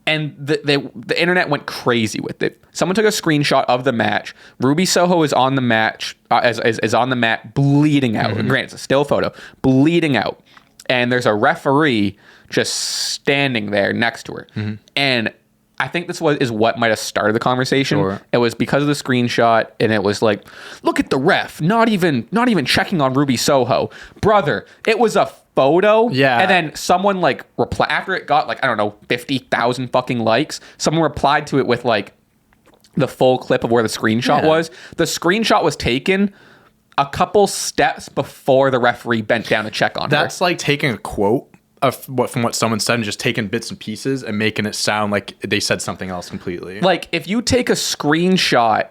And the internet went crazy with it. Someone took a screenshot of the match. Ruby Soho is on the match, is on the mat, bleeding out. Mm-hmm. Granted, it's a still photo, bleeding out. And there's a referee just standing there next to her. Mm-hmm. And I think this is what might have started the conversation. Sure. It was because of the screenshot, and it was like, look at the ref, not even checking on Ruby Soho, brother. It was a photo. Yeah. And then someone like reply after it got like, I don't know, 50,000 fucking likes. Someone replied to it with like the full clip of where the screenshot was. The screenshot was taken a couple steps before the referee bent down to check on her. That's like taking a quote from what someone said and just taking bits and pieces and making it sound like they said something else completely. Like if you take a screenshot,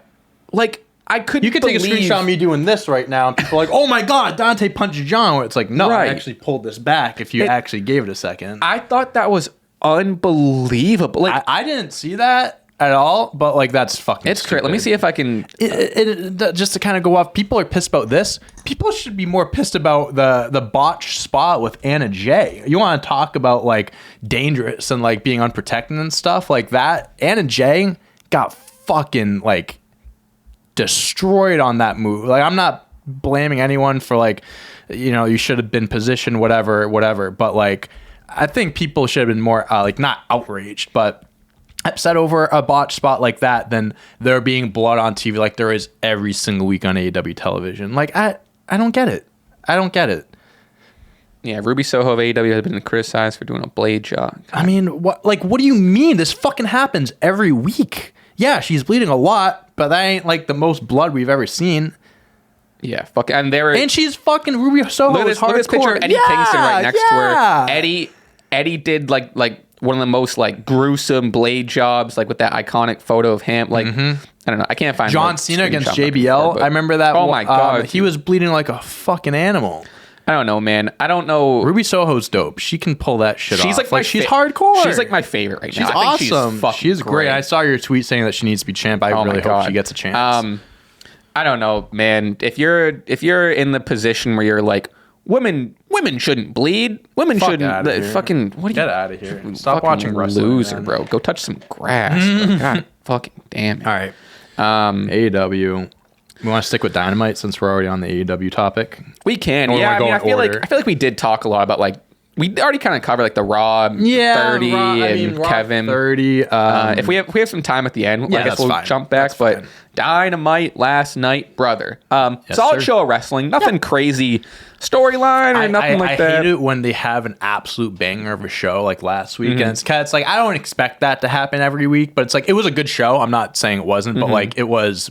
like you could take a screenshot of me doing this right now and people are like, oh my God, Dante punched John. Where it's like, no, I actually pulled this back if you actually gave it a second. I thought that was unbelievable. Like I didn't see that at all, but like that's fucking it's great. Let me see if I can just to kind of go off. People are pissed about this. People should be more pissed about the botched spot with Anna Jay. You want to talk about like dangerous and like being unprotected and stuff like that? Anna Jay got fucking like destroyed on that move. Like I'm not blaming anyone for like, you know, you should have been positioned, whatever. But like I think people should have been more like not outraged, but upset over a botched spot like that than there being blood on TV like there is every single week on AEW television. Like I don't get it. I don't get it. Yeah, Ruby Soho of AEW has been criticized for doing a blade job. I mean, what do you mean? This fucking happens every week. Yeah, she's bleeding a lot, but that ain't like the most blood we've ever seen. Yeah, fuck, and she's fucking Ruby Soho. Look at this picture of Eddie Kingston right next to her. Eddie did like one of the most like gruesome blade jobs, like with that iconic photo of him. Like I don't know, I can't find John Cena against JBL. I remember that. Oh my God, he was bleeding like a fucking animal. I don't know, man. I don't know. Ruby Soho's dope. She can pull that shit off. She's like she's hardcore. She's like my favorite right now. I think she's great. I saw your tweet saying that she needs to be champ. I really hope she gets a chance. I don't know, man. If you're in the position where you're like, women shouldn't bleed. Women shouldn't fucking. What get out of here? Stop watching wrestling, loser, bro. Go touch some grass. God, fucking damn it. All right. AEW. We want to stick with Dynamite since we're already on the AEW topic. We can. Yeah, I mean, I feel like we did talk a lot about like we already kind of covered like the Raw 30 and Raw Kevin 30. If we have some time at the end, I guess we'll jump back. But Dynamite last night, brother. Solid show of wrestling. Nothing crazy storyline or nothing like that. I hate it when they have an absolute banger of a show like last week, and it's like I don't expect that to happen every week, but it's like it was a good show. I'm not saying it wasn't, but like it was.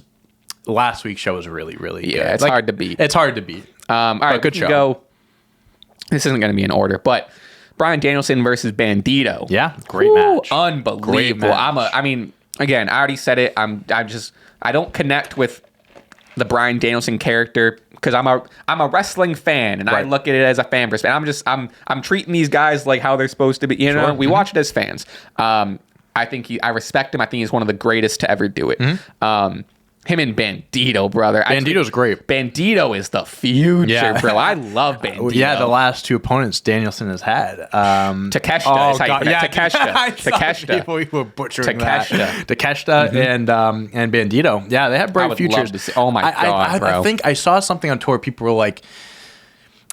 Last week's show was really, really good. Yeah, it's hard to beat. It's hard to beat. All right, good show. This isn't going to be in order, but Bryan Danielson versus Bandito. Yeah, great match. Unbelievable. Great match. I mean, again, I already said it. I don't connect with the Bryan Danielson character because I'm a wrestling fan and I look at it as a fan perspective. I'm treating these guys like how they're supposed to be. You know, we watch it as fans. I respect him. I think he's one of the greatest to ever do it. Him and Bandito, brother. Bandito's great. Bandito is the future, bro. I love Bandito. Yeah, the last two opponents Danielson has had. Takeshita. Oh, Takeshita. People were butchering Takeshita and Bandito. Yeah, they have bright futures. Oh my God, bro. I think I saw something on tour. People were like,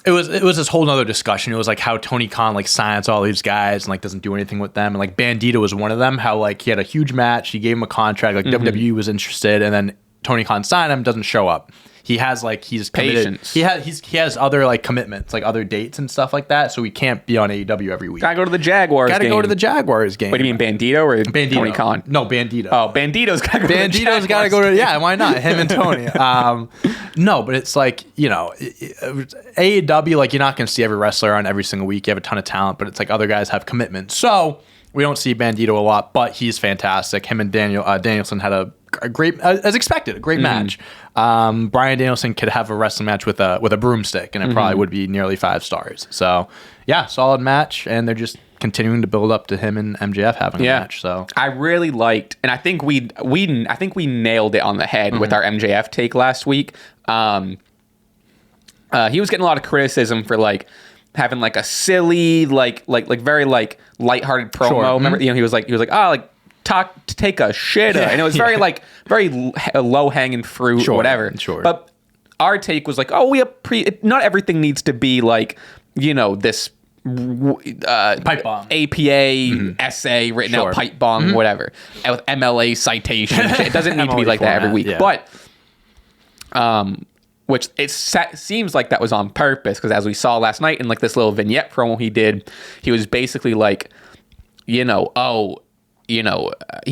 it was this whole nother discussion. It was like how Tony Khan like signs all these guys and like doesn't do anything with them. And like Bandito was one of them. How like he had a huge match. He gave him a contract. Like WWE was interested, and then Tony Khan signed him. Doesn't show up. He has like he's committed. Patience. He has other like commitments, like other dates and stuff like that. So he can't be on AEW every week. Gotta go to the Jaguars. Gotta go to the Jaguars game. What do you mean, Bandito or Tony Khan? No, Bandito. Oh, Bandito's gotta go. Bandito's gotta go to. Yeah, why not? Him and Tony. No, but it's like, you know, AEW, like you're not gonna see every wrestler on every single week. You have a ton of talent, but it's like other guys have commitments. So we don't see Bandito a lot, but he's fantastic. Him and Danielson had a great, as expected, a great match. Bryan Danielson could have a wrestling match with a broomstick, and it probably would be nearly 5 stars. So, yeah, solid match, and they're just continuing to build up to him and MJF having a match. So I really liked, and I think we nailed it on the head with our MJF take last week. He was getting a lot of criticism for like having like a silly, like very like lighthearted promo. Sure. Remember, he was like, take a shit, and it was very like very low hanging fruit, whatever. Sure. But our take was like, not everything needs to be like, this pipe bomb, APA essay written out, pipe bomb, whatever, and with MLA citation. It doesn't need to be like that every week, but which it seems like that was on purpose, because as we saw last night in like this little vignette promo he did, he was basically like, he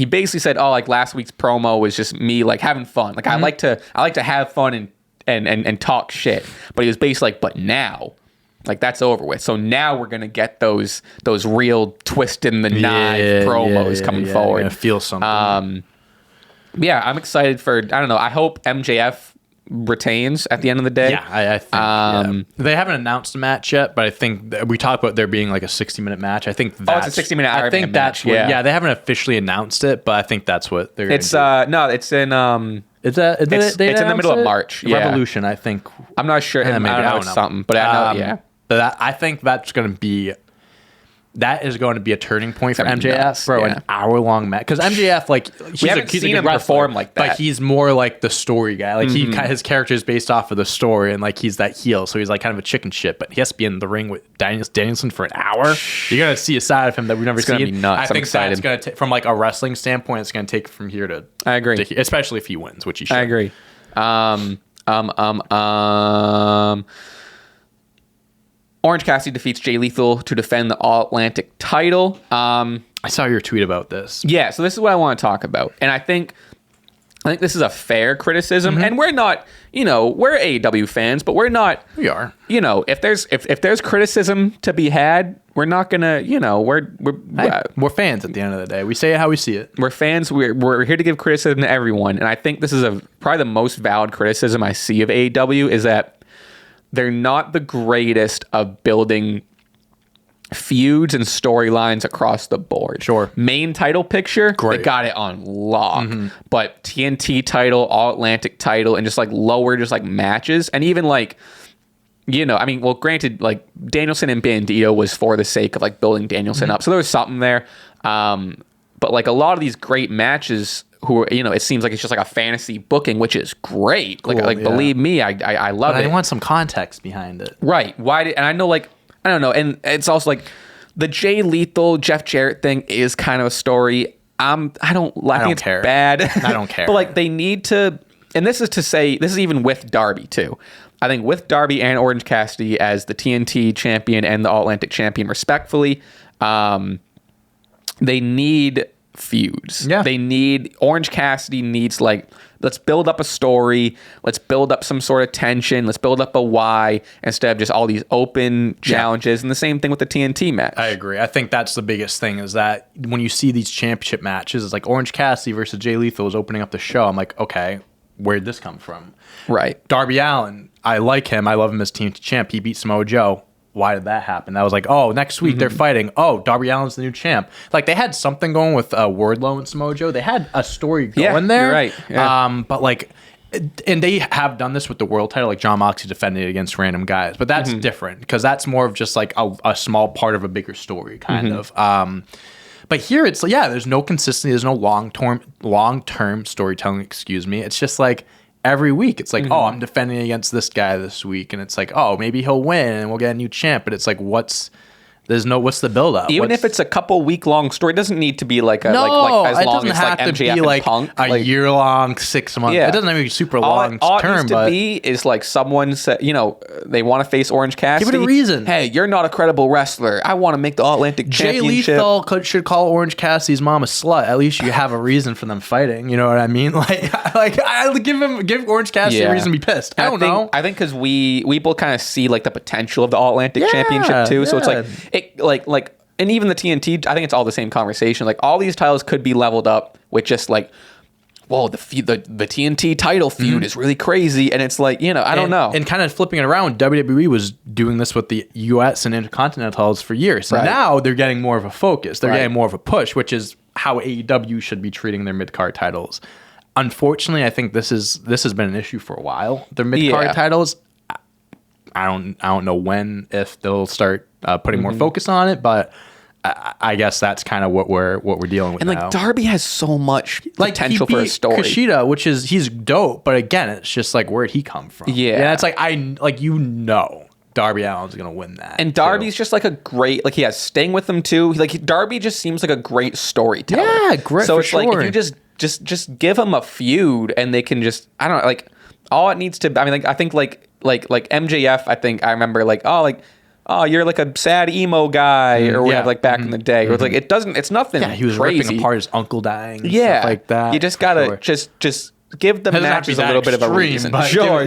basically said, like last week's promo was just me like having fun. Like I like to have fun and talk shit. But he was basically like, but now, like that's over with. So now we're gonna get those real twist in the knife promos coming forward. I feel something. I'm excited for, I don't know, I hope MJF retains at the end of the day. I think they haven't announced a match yet, but I think we talked about there being like a 60-minute match. I think that's it's a 60-minute. I think that's match. what, they haven't officially announced it, but I think that's what they're going to do. No, it's in it's in the middle of March. Revolution, I think. I'm not sure. I don't know something, but I know. But I think that's going to be. That is going to be a turning point for MJF, bro. An hour-long match, because MJF, like, we haven't seen him perform like that, but he's more like the story guy. Like his character is based off of the story, and like he's that heel, so he's like kind of a chicken shit. But he has to be in the ring with Danielson for an hour. You're gonna see a side of him that we've never seen. Be nuts. I think that's gonna take, from like a wrestling standpoint, it's gonna take from here to. I agree, especially if he wins, which he should. I agree. Orange Cassidy defeats Jay Lethal to defend the All-Atlantic title. I saw your tweet about this. Yeah, so this is what I want to talk about. And I think this is a fair criticism. And we're not, we're AEW fans, but we're not. We are. If there's criticism to be had, we're not going to, we're fans at the end of the day. We say it how we see it. We're fans. We're here to give criticism to everyone. And I think this is probably the most valid criticism I see of AEW is that they're not the greatest of building feuds and storylines across the board. Sure. Main title picture, great. They got it on lock. But TNT title, All-Atlantic title, and just like lower just like matches. And even like, granted, like Danielson and Bandito was for the sake of like building Danielson up. So there was something there. But like a lot of these great matches it seems like it's just like a fantasy booking, which is great. Cool, believe me, I love it. I want some context behind it. Right. And I know, like, I don't know. And it's also like the Jay Lethal, Jeff Jarrett thing is kind of a story. I think it's care. Bad. I don't care. But like they need to, and this is even with Darby too. I think with Darby and Orange Cassidy as the TNT champion and the All-Atlantic champion respectfully, they need feuds. Yeah. Orange Cassidy needs like, let's build up a story. Let's build up some sort of tension. Let's build up a why instead of just all these open challenges. And the same thing with the TNT match. I agree. I think that's the biggest thing is that when you see these championship matches, it's like Orange Cassidy versus Jay Lethal is opening up the show. I'm like, okay, where'd this come from? Right. Darby Allin, I like him. I love him as TNT champ. He beat Samoa Joe. Why did that happen? That was like, oh, next week they're fighting. Oh, Darby Allin's the new champ. Like they had something going with Wardlow and Samoa Joe. They had a story going there. You're right. Yeah. But like, and they have done this with the world title. Like John Moxley defended it against random guys, but that's different because that's more of just like a small part of a bigger story, kind of. But here it's there's no consistency. There's no long term storytelling. Excuse me. It's just like. Every week, it's like, oh, I'm defending against this guy this week, and it's like, oh, maybe he'll win, and we'll get a new champ. But it's like, what's the build up? Even if it's a couple week long story, it doesn't need to be like as long as like MJF and like Punk. A year long, 6 months. Yeah. It doesn't have to be super long all term. All it needs to be is like someone said, they want to face Orange Cassidy. Give it a reason. Hey, you're not a credible wrestler. I want to make the All-Atlantic Championship. Jay Lethal should call Orange Cassidy's mom a slut. At least you have a reason for them fighting. You know what I mean? Like I give Orange Cassidy a reason to be pissed. I don't know. I think because we both kind of see like the potential of the All-Atlantic Championship too. So it's like and even the TNT, I think it's all the same conversation. Like all these titles could be leveled up with just like, whoa, the TNT title feud is really crazy, and it's like I don't know. And kind of flipping it around, WWE was doing this with the US and Intercontinental titles for years. So now they're getting more of a focus. They're getting more of a push, which is how AEW should be treating their mid-card titles. Unfortunately, I think this has been an issue for a while. Their mid-card titles. I don't know when, if they'll start putting more focus on it, but I guess that's kind of what we're dealing with. And now. like Darby has so much potential for a story. Kushida, which is he's dope, but again, it's just like where'd he come from? Yeah, it's like Darby Allin's gonna win that. And Darby's just like a great, like he has Sting with him too. Like Darby just seems like a great storyteller. Yeah, great. So for it's sure. like if you just give him a feud and they can just, I don't know, like all it needs to. I mean, like I think like MJF. I think I remember like oh, you're like a sad emo guy or whatever, like back in the day. Or it's like it's nothing. Yeah, he was crazy. ripping apart his uncle dying. And stuff like that. You just gotta just give the matches a little bit of a reason. Sure.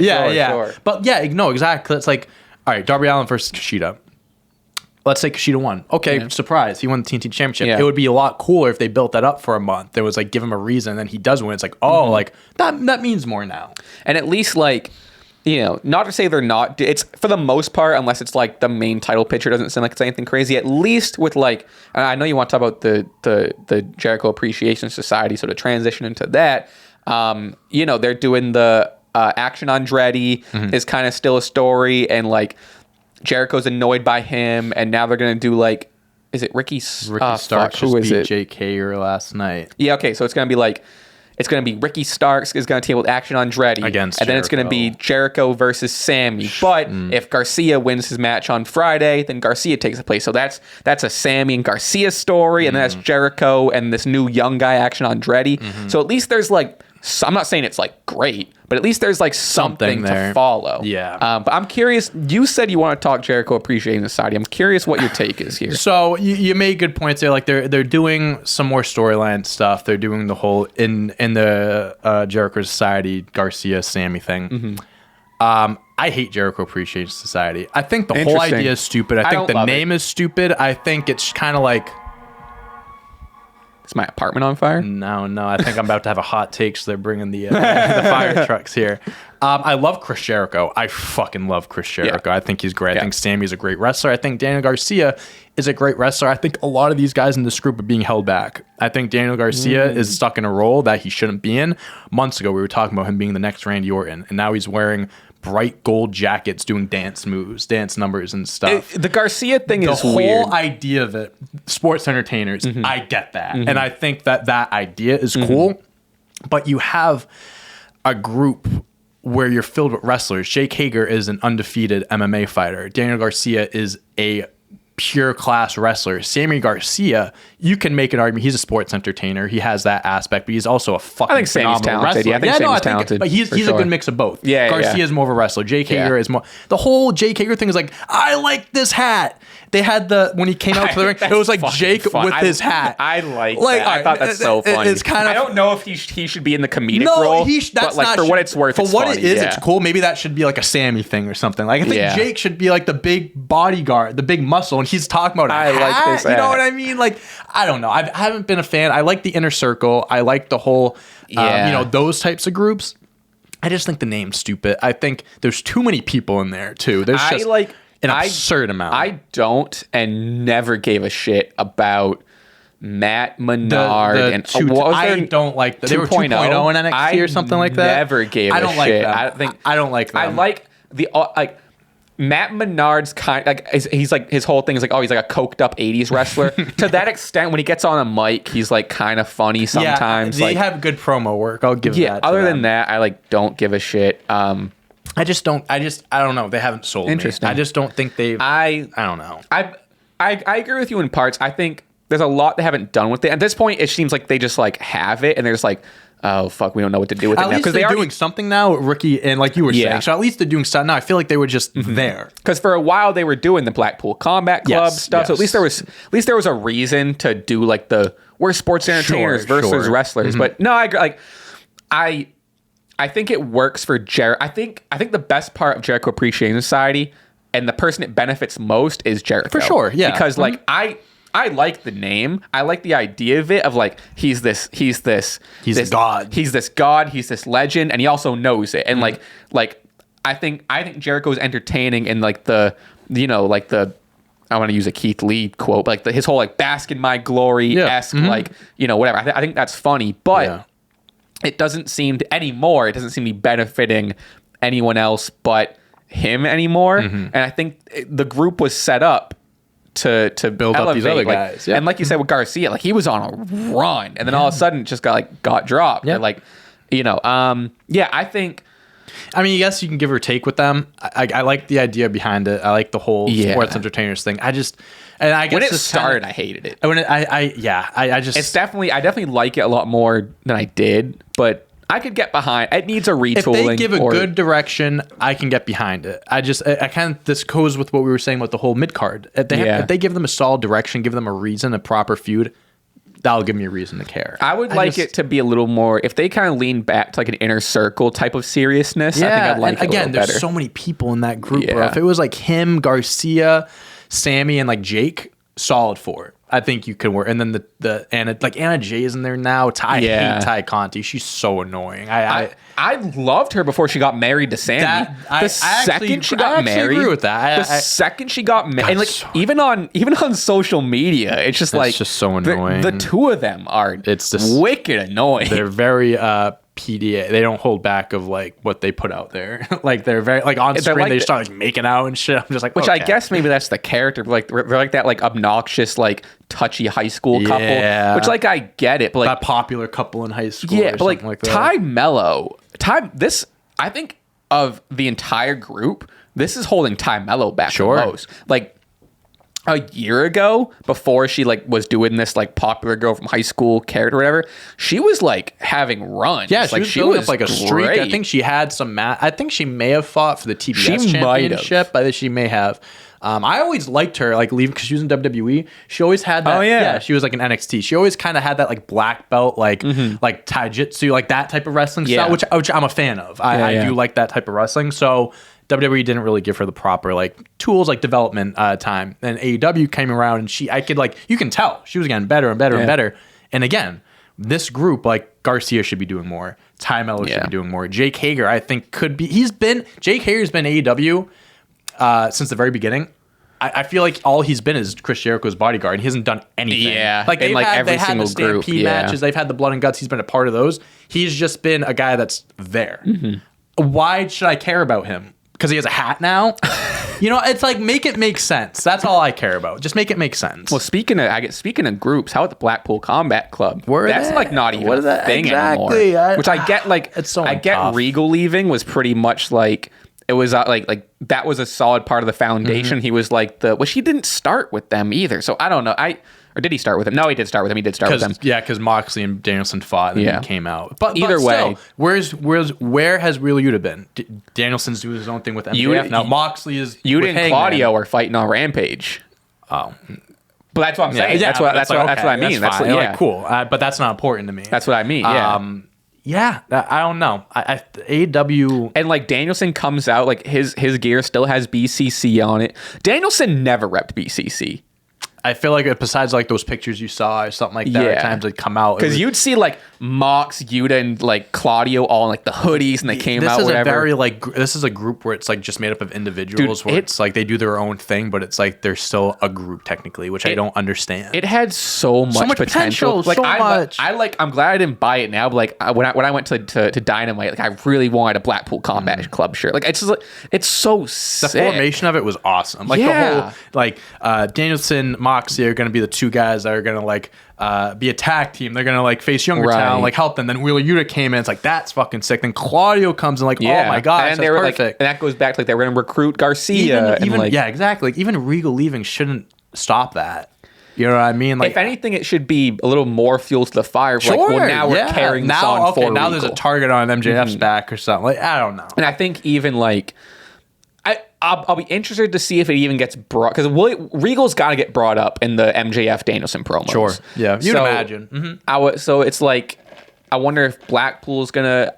But yeah, no, exactly. It's like, all right, Darby Allin versus Kushida. Let's say Kushida won. Okay, surprise. He won the TNT Championship. Yeah. It would be a lot cooler if they built that up for a month. It was like, give him a reason, and then he does win. It's like, oh, like that means more now. And at least like, you know, not to say they're not, it's for the most part, unless it's like the main title picture doesn't seem like it's anything crazy, at least with like, I know you want to talk about the Jericho Appreciation Society, so to transition into that, you know, they're doing the Action Andretti is kind of still a story, and like Jericho's annoyed by him, and now they're going to do like, is it Ricky Starks? Who is it? Jake Hager last night. Yeah, okay, so it's going to be like, it's going to be Ricky Starks is going to team with Action Andretti against and then it's going to be Jericho versus Sammy. But if Garcia wins his match on Friday, then Garcia takes the place. So that's a Sammy and Garcia story, and then that's Jericho and this new young guy Action Andretti. So at least there's like, I'm not saying it's like great, but at least there's like something to follow. Yeah. But I'm curious. You said you want to talk Jericho Appreciation Society. I'm curious what your take is here. So you made good points there. Like they're doing some more storyline stuff. They're doing the whole in the Jericho Society Garcia Sammy thing. I hate Jericho Appreciation Society. I think the whole idea is stupid. I think the name is stupid. I think it's kind of like. Is my apartment on fire? No. I think I'm about to have a hot take, so they're bringing the fire trucks here. I love Chris Jericho. I fucking love Chris Jericho. Yeah. I think he's great. I think Sammy's a great wrestler. I think Daniel Garcia is a great wrestler. I think a lot of these guys in this group are being held back. I think Daniel Garcia is stuck in a role that he shouldn't be in. Months ago, we were talking about him being the next Randy Orton, and now he's wearing bright gold jackets doing dance moves, dance numbers and stuff. The Garcia thing is weird. The whole idea of it, sports entertainers, I get that. And I think that idea is cool, but you have a group where you're filled with wrestlers. Jake Hager is an undefeated MMA fighter. Daniel Garcia is a pure class wrestler. Sammy Garcia, you can make an argument. He's a sports entertainer. He has that aspect, but he's also a fucking phenomenal wrestler. Yeah, I think Sammy's talented. But he's a good mix of both. Yeah, Garcia is more of a wrestler. Jake Hager is more. The whole Jake Hager thing is like, I like this hat. They had when he came out to the ring, it was like Jake with his hat. I like that. I thought that's so funny. It's kind of. I don't know if he should be in the comedic role. But like for what it's worth, for what it is, it's cool. Maybe that should be like a Sammy thing or something. Like I think Jake should be like the big bodyguard, the big muscle, and he's talking about I like this. You know what I mean? Like I don't know. I haven't been a fan. I like the Inner Circle. I like the whole, those types of groups. I just think the name's stupid. I think there's too many people in there too. There's just an absurd amount. I don't and never gave a shit about Matt Menard and I don't like that. They were 2.0 in NXT or something like that. Never gave a shit. I don't like them. I like the Matt Menard's kind like he's like his whole thing is like, oh, he's like a coked up 80s wrestler. To that extent, when he gets on a mic, he's like kind of funny sometimes. Yeah, they have good promo work. I'll give that. Other than that, I like don't give a shit. I don't know. They haven't sold me. I just don't think they've. I don't know. I agree with you in parts. I think there's a lot they haven't done with it. At this point, it seems like they just like have it and they're just like, oh fuck, we don't know what to do with it now. Because they're doing something now, Ricky, and like you were saying. So at least they're doing something now. I feel like they were just there. Because for a while they were doing the Blackpool Combat Club stuff. So at least there was a reason to do like we're sports entertainers versus wrestlers. But no, I agree. Like I think it works for Jericho. I think the best part of Jericho Appreciation Society and the person it benefits most is Jericho. For sure, yeah. Because like I like the name. I like the idea of it of like he's this god. He's this god, he's this legend, and he also knows it. And like I think Jericho is entertaining in like I want to use a Keith Lee quote, but like his whole like bask in my glory-esque whatever. I think that's funny, but it doesn't seem to be benefiting anyone else but him anymore. And I think the group was set up to build up these other guys. And like you said with Garcia, like he was on a run, and then all of a sudden it just got dropped. Yeah. Like, I think. I mean, yes, you can give or take with them. I like the idea behind it. I like the whole sports entertainers thing. I guess when it started, I hated it. I definitely like it a lot more than I did, but I could get behind. It needs a retooling. If they give a good direction, I can get behind it. This goes with what we were saying with the whole mid card. If they give them a solid direction, give them a reason, a proper feud, that'll give me a reason to care. I would like it to be a little more, if they kind of lean back to like an inner circle type of seriousness. I think I'd like it again, there's so many people in that group, bro. If it was like him, Garcia, Sammy, and like Jake, solid for it. I think you could work. And then the Anna Jay is in there now. I hate Ty Conti. She's so annoying. I loved her before she got married to Sammy. The second she got married, agree with that. Second she got married, and like so even on social media, it's just so annoying. The two of them are just wicked annoying. They're very PDA. They don't hold back of like what they put out there. Like they're very like on screen they start like making out and shit. I'm just like, which I guess maybe that's the character. Like they're like that like obnoxious like touchy high school couple. Which like I get it, but like that popular couple in high school. Yeah, but like Ty Mello, this I think of the entire group, this is holding Ty Mello back the most. Like a year ago, before she like was doing this like popular girl from high school character or whatever, she was like having runs. Yeah, she was up like a streak. I think she had some I think she may have fought for the TBS championship. I think she may have. I always liked her, like leaving because she was in WWE. She always had that. Oh yeah, she was like an NXT. She always kind of had that like black belt, like like taijutsu, like that type of wrestling style, which I'm a fan of. I do like that type of wrestling. So WWE didn't really give her the proper like tools, like development time. And AEW came around, and you can tell she was getting better and better and better. And again, this group, like Garcia should be doing more. Ty Mello should be doing more. Jake Hager, I think, could be. Jake Hager's been AEW since the very beginning. I feel like all he's been is Chris Jericho's bodyguard. He hasn't done anything. Yeah, like they had the Stampede matches. They've had the Blood and Guts. He's been a part of those. He's just been a guy that's there. Why should I care about him? Because he has a hat now? It's like, make it make sense. That's all I care about. Just make it make sense. Well, speaking of groups, how about the Blackpool Combat Club? That's like not even a thing anymore. Which I get, like, it's so tough. Regal leaving was pretty much like, it was like that was a solid part of the foundation. He was like he didn't start with them either. So I don't know. Or did he start with them? No, he did start with them. He did start with them. Yeah, because Moxley and Danielson fought and then he came out. But either way, where has Real Yuta been? Danielson's doing his own thing with MJF. Now Moxley is Yuta and Claudio are fighting on Rampage. Oh. But that's what I'm saying. That's what I mean. That's like, cool. But that's not important to me. That's what I mean. Yeah. I don't know. AEW and like Danielson comes out like his gear still has BCC on it. Danielson never repped BCC. I feel like besides like those pictures you saw or something like that, at times they'd come out because you'd see like Mox, Yuta, and like Claudio all in like the hoodies, and they came out. This is a group where it's like just made up of individuals. Dude, it's like they do their own thing, but it's like they're still a group technically, which I don't understand. It had so much potential. Like I'm glad I didn't buy it now. But like when I went to Dynamite, like I really wanted a Blackpool Combat Club shirt. Like it's so sick. The formation of it was awesome. Like the whole like Danielson, Moxley are going to be the two guys that are going to like be a tag team. They're going to like face younger talent, like help them. Then Wheeler Yuta came in. It's like, that's fucking sick. Then Claudio comes in like, oh my God, and they were perfect. Like, and that goes back to like they were going to recruit Garcia. Exactly. Like even Regal leaving shouldn't stop that. You know what I mean? Like, if anything, it should be a little more fuel to the fire. Like, well, now we're carrying this on for now Regal. There's a target on MJF's back or something. Like, I don't know. And I think even like I'll be interested to see if it even gets brought, because Regal's got to get brought up in the MJF Danielson promos. Sure. Yeah. You'd imagine. So it's like, I wonder if Blackpool's gonna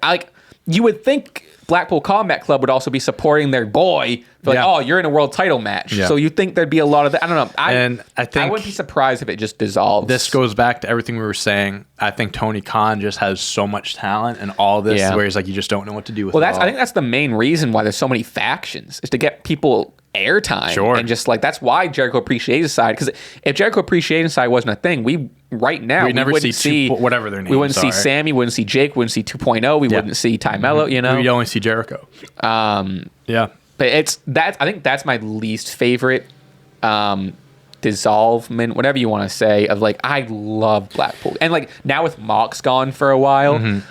you would think Blackpool Combat Club would also be supporting their boy. Like, oh, you're in a world title match. Yeah. So you think there'd be a lot of that. I don't know. I think I wouldn't be surprised if it just dissolves. This goes back to everything we were saying. I think Tony Khan just has so much talent and all this where he's like, you just don't know what to do with it. I think that's the main reason why there's so many factions, is to get people airtime. Sure. And just like, that's why Jericho Appreciation Side, because if Jericho Appreciation Side wasn't a thing, we wouldn't see whatever their names we wouldn't see Sammy, we wouldn't see Jake, we wouldn't see 2.0, we wouldn't see Ty Mello, We'd only see Jericho. Yeah. But I think that's my least favorite dissolvement, whatever you want to say, of like, I love Blackpool. And like now with Mox gone for a while,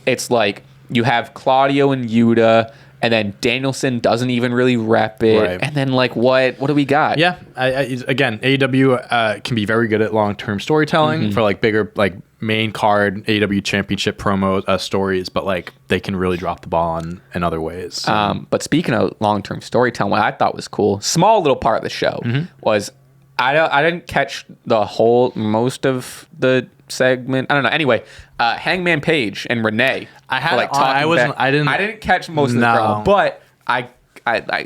it's like you have Claudio and Yuta, and then Danielson doesn't even really rep it. Right. And then like what do we got? Yeah. Again, AEW can be very good at long-term storytelling for like bigger like main card AEW championship promo stories, but like they can really drop the ball in other ways. But speaking of long-term storytelling, what I thought was cool, small little part of the show was I didn't catch most of the segment. I don't know. Anyway, Hangman Page and Renee. I didn't catch most of the promo, but I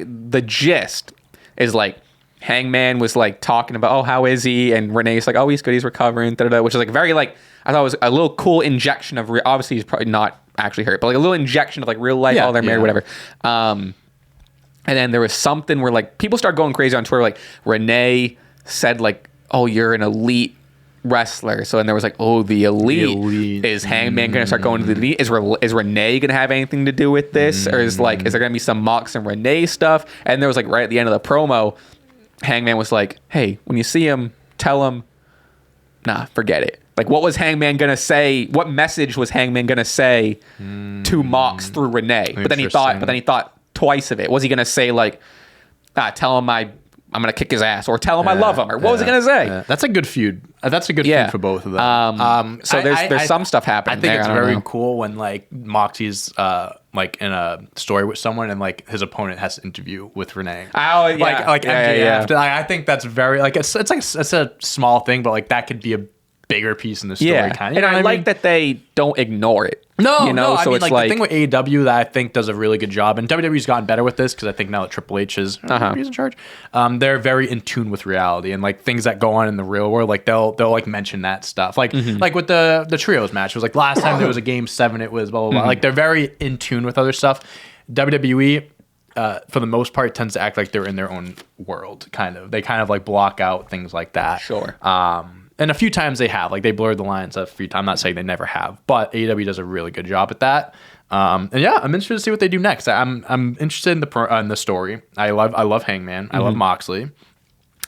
the gist is like Hangman was like talking about, oh, how is he? And Renee's like, oh, he's good, he's recovering, which is like very like, I thought it was a little cool injection of obviously he's probably not actually hurt, but like a little injection of like real life, they're married, whatever. And then there was something where like people start going crazy on Twitter, like Renee said like, oh, you're an elite wrestler. So then there was like, oh, the elite. Is Hangman going to start going to the elite? Is Renee going to have anything to do with this? Or is there going to be some Mox and Renee stuff? And there was like right at the end of the promo, Hangman was like, hey, when you see him, tell him, nah, forget it. Like, what was Hangman going to say? What message was Hangman going to say to Mox through Renee? But then he thought twice of it. Was he going to say like, tell him I'm going to kick his ass, or tell him I love him, or what was he going to say? Yeah. That's a good feud. That's a good feud for both of them. So there's some stuff happening there. I think it's very cool when like Moxie's like in a story with someone and like his opponent has to interview with Renee. Oh yeah. Like MJF. I think that's very like it's like it's a small thing, but like that could be a bigger piece in the story kind of. And I like that they don't ignore it. No, I mean, it's like the thing with AEW that I think does a really good job, and WWE's gotten better with this because I think now that Triple H is in charge, they're very in tune with reality and like things that go on in the real world. Like they'll like mention that stuff. Like like with the trios match, it was like last time there was a game 7, it was blah blah blah. Like they're very in tune with other stuff. WWE, for the most part, tends to act like they're in their own world. Kind of, they kind of like block out things like that. Sure. And a few times they have, like they blurred the lines a few times. I'm not saying they never have, but AEW does a really good job at that. And yeah, I'm interested to see what they do next. I'm interested in the story. I love Hangman. I love Moxley.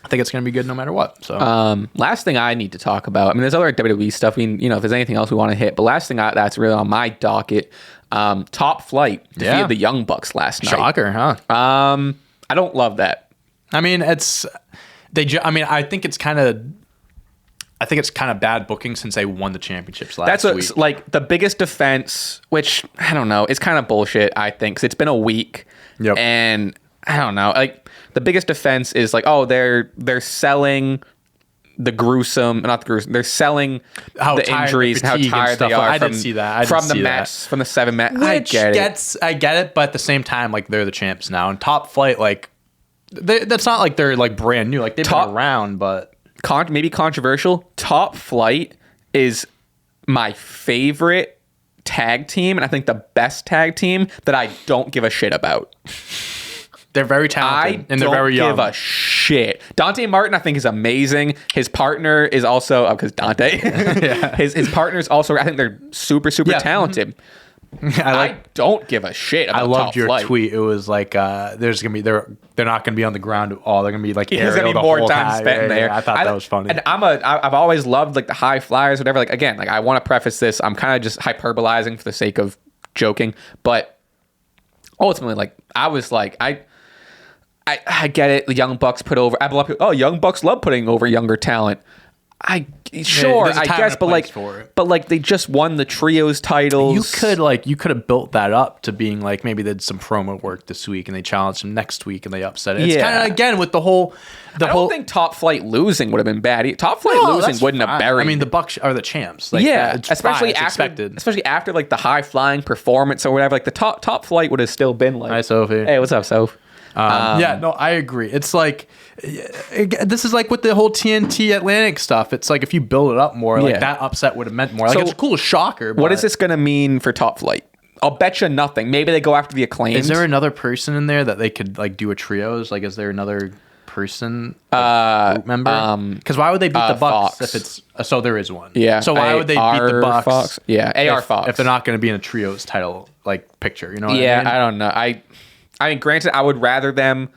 I think it's going to be good no matter what. So last thing I need to talk about. I mean, there's other WWE stuff. I mean, if there's anything else we want to hit, but last thing that's really on my docket. Top Flight defeated the Young Bucks last night. Shocker, huh? I don't love that. I mean, I think it's kind of bad booking since they won the championships last week. That's like the biggest defense, which I don't know, it's kind of bullshit, I think, because it's been a week. Yep. And I don't know, like the biggest defense is like, oh, they're selling they're selling the injuries and how tired they are. I didn't see that. From the 7 match. I get it, but at the same time, like they're the champs now. And Top Flight, like that's not like they're like brand new. Like they've been around, but maybe controversial. Top Flight is my favorite tag team, and I think the best tag team that I don't give a shit about. They're very talented, and they're very young. I don't give a shit. Dante Martin, I think, is amazing. His partner is also, because Dante, his partner is also, I think they're super, super talented. I don't give a shit about Top Flight. I loved your tweet. It was like, they're not gonna be on the ground at all. They're gonna be like, there's gonna be more time spent there. I thought that was funny. And I've always loved like the high flyers, whatever. Like again, like I want to preface this. I'm kind of just hyperbolizing for the sake of joking, but ultimately, like I was like, I get it. The Young Bucks put over. Young Bucks love putting over younger talent. I guess, but like they just won the trios titles. You could have built that up to being like maybe they did some promo work this week and they challenged them next week and they upset it. It's kind of again with I don't think Top Flight losing would have been bad. Top Flight losing wouldn't have buried. I mean, the Bucks are the champs. Like, especially after like the high flying performance or whatever. Like the top Flight would have still been like, hi Sophie. Hey, what's up, Soph? I agree. It's like this is like with the whole TNT Atlantic stuff. It's like if you build it up more, like that upset would have meant more. Like it's a cool shocker. But what is this going to mean for Top Flight? I'll bet you nothing. Maybe they go after the Acclaimed. Is there another person in there that they could like do a trios? Like, is there another person, group member? Because why would they beat the Bucks if it's so there is one? Yeah. So why would they beat the Bucks? Fox? Yeah, AR Fox. If they're not going to be in a trios title like picture, you know? What I mean? I don't know. I mean, granted, I would rather them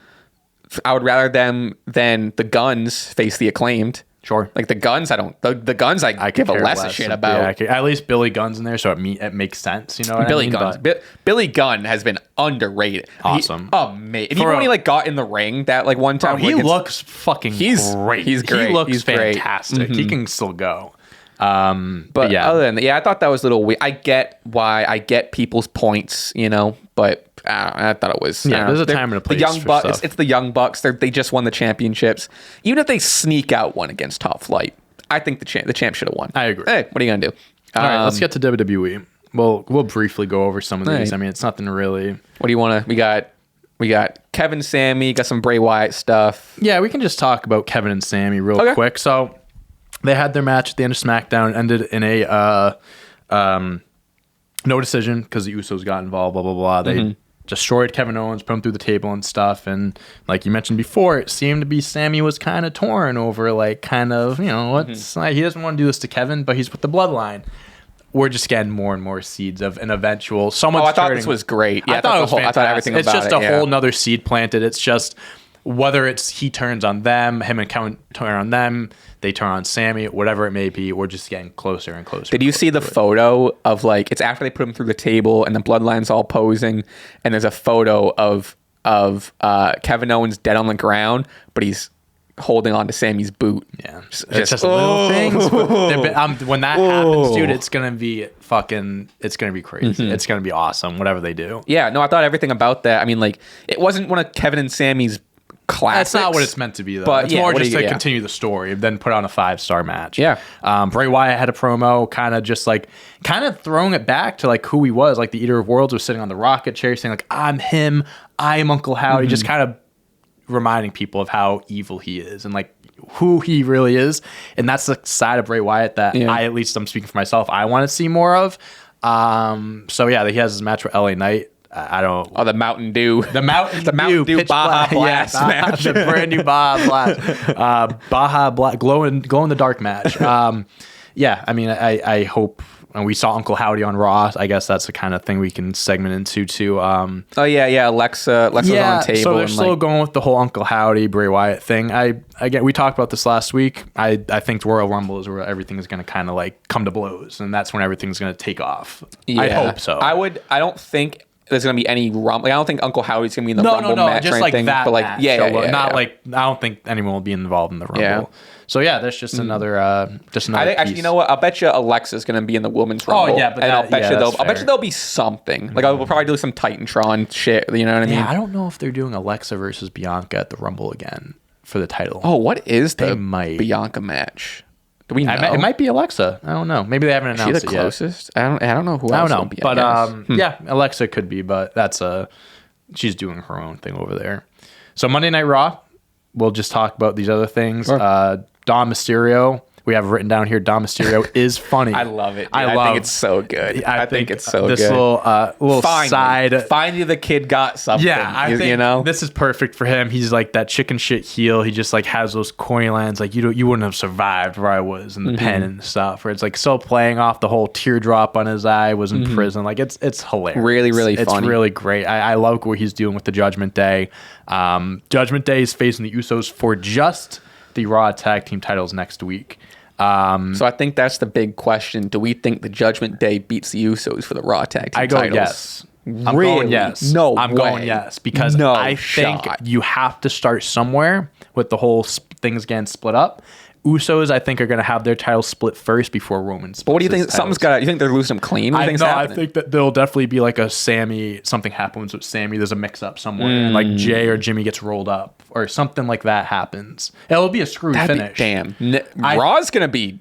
than the Guns face the Acclaimed. Sure. Like the Guns, the Guns I give a less a shit about. Yeah, at least Billy Gunn's in there, so it makes sense. You know what I mean? Guns. Billy Gunn has been underrated. Awesome. Amazing. And even when he like got in the ring that like one time, he looks fucking great. He's great. He looks fantastic. Mm-hmm. He can still go. But yeah, other than that, I thought that was a little weird. I get people's points, but I thought it was. There's a time and a place. The Young Bucks. It's the Young Bucks. They just won the championships. Even if they sneak out one against Top Flight, I think the champ should have won. I agree. Hey, what are you gonna do? All right, let's get to WWE. We'll briefly go over some of these. Right. I mean, it's nothing really. What do you want to? We got Kevin, Sammy. Got some Bray Wyatt stuff. Yeah, we can just talk about Kevin and Sammy real quick. So they had their match at the end of SmackDown. Ended in a no decision because the Usos got involved. Blah blah blah. They destroyed Kevin Owens, put him through the table and stuff. And like you mentioned before, it seemed to be Sammy was kind of torn over like he doesn't want to do this to Kevin, but he's with the bloodline. We're just getting more and more seeds of an eventual. I thought this was great. Yeah, I thought it was fantastic. I thought everything about it's just a whole nother seed planted. It's just whether it's he turns on them, him and Kevin turn on them, they turn on Sammy, whatever it may be, we're just getting closer and closer. Did you see the photo of like it's after they put him through the table and the bloodline's all posing and there's a photo of Kevin Owens dead on the ground, but he's holding on to Sammy's boot. Yeah, it's just little things. When that happens, dude, it's gonna be crazy. It's gonna be awesome. Whatever they do. Yeah, no, I thought everything about that. I mean, like it wasn't one of Kevin and Sammy's classics. That's not what it's meant to be, though. But it's more just to continue the story, then put on a 5-star match. Yeah. Bray Wyatt had a promo, kind of throwing it back to like who he was. Like the Eater of Worlds was sitting on the rocket chair, saying like, "I'm him. I'm Uncle Howdy." Just kind of reminding people of how evil he is and like who he really is. And that's the side of Bray Wyatt that I'm speaking for myself, I want to see more of. So yeah, he has his match with LA Knight. I don't. Oh, the Mountain Dew. The Mountain Dew Baja Blast match. The brand new Baja Blast. Baja Blast. Glow in the dark match. Yeah, I mean, I hope. And we saw Uncle Howdy on Raw. I guess that's the kind of thing we can segment into too. Alexa's on the table. So they're still going with the whole Uncle Howdy Bray Wyatt thing. We talked about this last week. I think the Royal Rumble is where everything is going to kind of like come to blows, and that's when everything's going to take off. Yeah. I hope so. I don't think there's going to be any Rumble. I don't think Uncle Howdy's going to be in the Rumble match just or like anything. That but like, match. Not like I don't think anyone will be involved in the Rumble. Yeah. So yeah, that's just another I think, actually, you know what? I'll bet you Alexa's going to be in the Women's Rumble. Oh yeah, but I'll bet you there'll be something. Like I'll probably do some Titantron shit. You know what I mean? Yeah, I don't know if they're doing Alexa versus Bianca at the Rumble again for the title. Oh, what is the Bianca match? Do we know? It might be Alexa. I don't know. Maybe they haven't announced it yet. Is she the closest? I don't know who else. I don't know. But yeah, Alexa could be. But she's doing her own thing over there. So Monday Night Raw. We'll just talk about these other things. Sure. Dom Mysterio. We have written down here. Dom Mysterio is funny. I love it. I think it's so good. I think it's so this good. This little side. Finally, the kid got something. Yeah, I think this is perfect for him. He's like that chicken shit heel. He just like has those corny lines like you wouldn't have survived where I was in the pen and stuff. Where it's like still playing off the whole teardrop on his eye. Was in prison. Like it's hilarious. Really, really funny. It's really great. I love what he's doing with the Judgment Day. Judgment Day is facing the Usos for just the Raw Tag Team titles next week. So I think that's the big question. Do we think the Judgment Day beats the Usos for the Raw Tag Team titles? Yes. I'm going yes. No I'm going yes because I think you have to start somewhere with the whole things getting split up. Usos, I think, are going to have their titles split first before Roman splits. But what do you think? You think they're losing them clean? I think that there'll definitely be like a Sammy. Something happens with Sammy. There's a mix-up somewhere, and like Jay or Jimmy gets rolled up, or something like that happens. It'll be a screwy finish. Raw's gonna be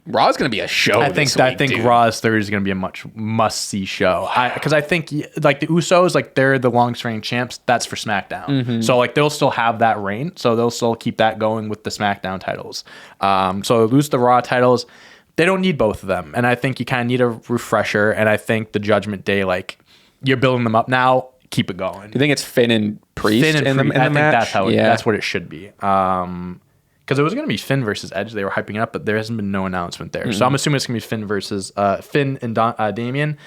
a show. I think Raw's third is gonna be a much must-see show. Because I think like the Usos, like they're the longest-reigning champs. That's for SmackDown. So like they'll still have that reign. So they'll still keep that going with the SmackDown titles. So lose the Raw titles. They don't need both of them. And I think you kind of need a refresher. And I think the Judgment Day, like, you're building them up now. Keep it going. Do you think it's Finn and Priest in the match? I think that's what it should be. Because it was going to be Finn versus Edge. They were hyping it up, but there hasn't been no announcement there. So I'm assuming it's going to be Finn versus Finn and Damian.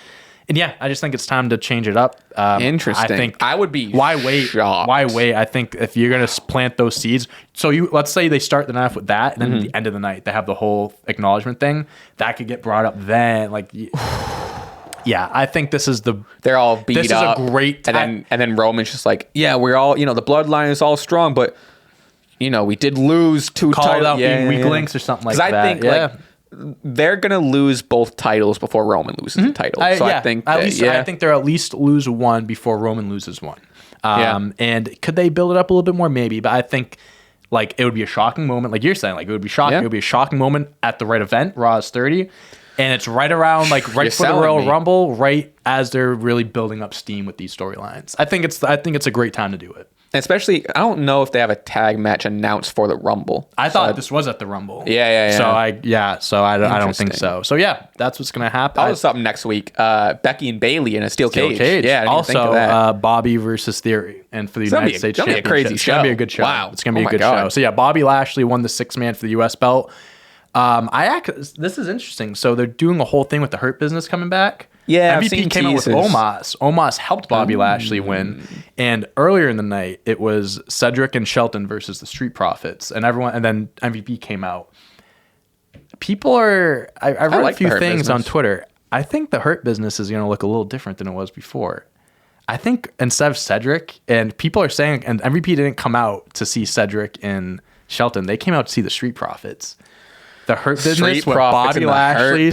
And yeah, I just think it's time to change it up. Interesting. I think I would be why wait? shocked. Why wait? I think if you're gonna plant those seeds, so let's say they start the night off with that, and then at the end of the night they have the whole acknowledgement thing that could get brought up then. Like, yeah, I think this is they're all beat up. This is a great time. And then Roman's just like, yeah, we're all, the bloodline is all strong, but we did lose 2 titles. Out being weak links or something like that. Because I think they're gonna lose both titles before Roman loses the title. So I think I think they're at least lose one before Roman loses one. And could they build it up a little bit more? Maybe, but I think like it would be a shocking moment, like you're saying, like it would be shocking. It would be a shocking moment at the right event, Raw 30, and it's right around like right for the Royal Rumble, right as they're really building up steam with these storylines. I think it's a great time to do it. Especially, I don't know if they have a tag match announced for the Rumble. I thought this was at the Rumble. Yeah. So I don't think so. So yeah, that's what's gonna happen. Also, something next week. Becky and Bayley in a steel cage. Yeah. Also, Bobby versus Theory, and for the United States Championship. It's gonna be a crazy show. It's gonna be a good show. Wow. It's gonna be a good show. So yeah, Bobby Lashley won the 6-man for the U.S. belt. This is interesting. So they're doing a whole thing with the Hurt Business coming back. Yeah, MVP came out with Omos. Omos helped Bobby Lashley win. And earlier in the night, it was Cedric and Shelton versus the Street Profits, and then MVP came out. People are. I read a few things on Twitter. I think the Hurt Business is going to look a little different than it was before. I think instead of Cedric, and people are saying, and MVP didn't come out to see Cedric and Shelton. They came out to see the Street Profits. The Hurt Business with Bobby Lashley,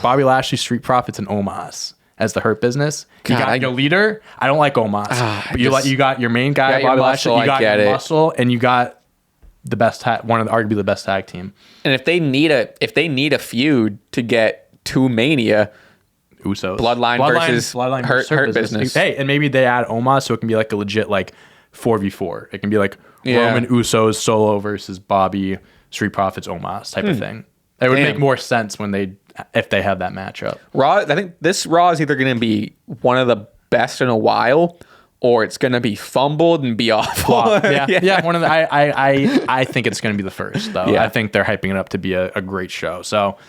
Bobby Lashley, Street Profits, and Omos as the Hurt Business. You got your leader. I don't like Omos, but you got your main guy, Bobby Lashley. You got your muscle, and you got the best arguably the best tag team. And if they need a feud to get to Mania, Usos, Bloodline versus Hurt Business. Hey, and maybe they add Omos so it can be like a legit 4v4. It can be like Roman Usos solo versus Bobby, Street Profits, Omos type of thing. It would make more sense if they have that matchup. Raw, I think this Raw is either going to be one of the best in a while, or it's going to be fumbled and be awful. One of the, I think it's going to be the first though. Yeah. I think they're hyping it up to be a great show. So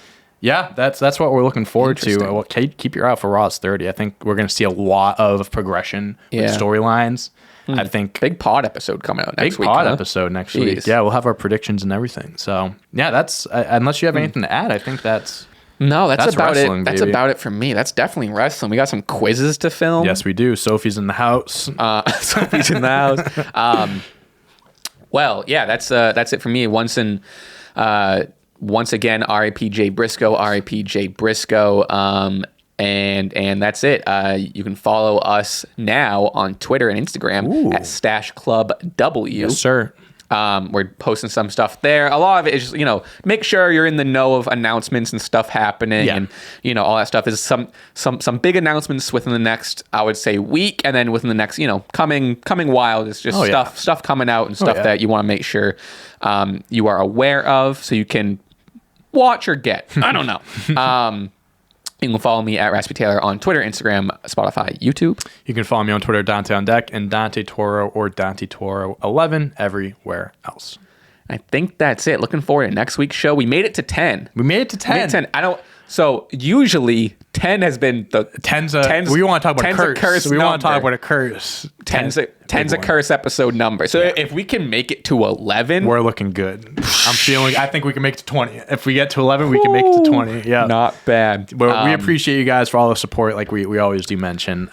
yeah, that's what we're looking forward to. Well, keep your eye out for Raw 30. I think we're going to see a lot of progression with storylines. I think big pod episode coming out next week. Episode next week. Yeah, we'll have our predictions and everything. So yeah, that's unless you have anything to add, I think that's about wrestling, it. That's about it for me. That's definitely wrestling. We got some quizzes to film. Yes, we do. Sophie's in the house. Sophie's in the house. Well, yeah, that's it for me. Once again, R.I.P. Jay Briscoe. R.I.P. Jay Briscoe. And that's it. You can follow us now on Twitter and Instagram at Stache Club W. Yes, sir. We're posting some stuff there. A lot of it is just, make sure you're in the know of announcements and stuff happening, and all that stuff. Is some big announcements within the next, I would say, week, and then within the next, coming while. It's just stuff coming out and stuff that you want to make sure you are aware of, so you can watch or get. I don't know. You can follow me at Raspy Taylor on Twitter, Instagram, Spotify, YouTube. You can follow me on Twitter, Dante on Deck, and Dante Toro or Dante Toro 11 everywhere else. I think that's it. Looking forward to next week's show. We made it to 10. So usually 10 has been the 10's. We want to talk about a curse. We want to talk about a curse. 10's a curse episode number. So if we can make it to 11, we're looking good. I think we can make it to 20. If we get to 11, we can make it to 20. Yeah, not bad. But we appreciate you guys for all the support. Like we always do mention.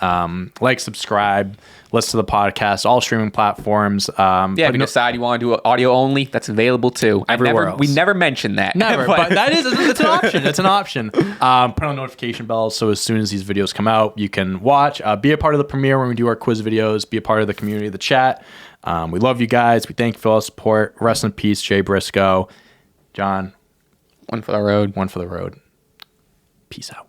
Subscribe. Listen to the podcast, all streaming platforms. If you decide you want to do audio only, that's available too. Everywhere else. We never mentioned that. Never, but it's an option. It's an option. Put on notification bells so as soon as these videos come out, you can watch. Be a part of the premiere when we do our quiz videos. Be a part of the community, the chat. We love you guys. We thank you for all the support. Rest in peace, Jay Briscoe. John. One for the road. One for the road. Peace out.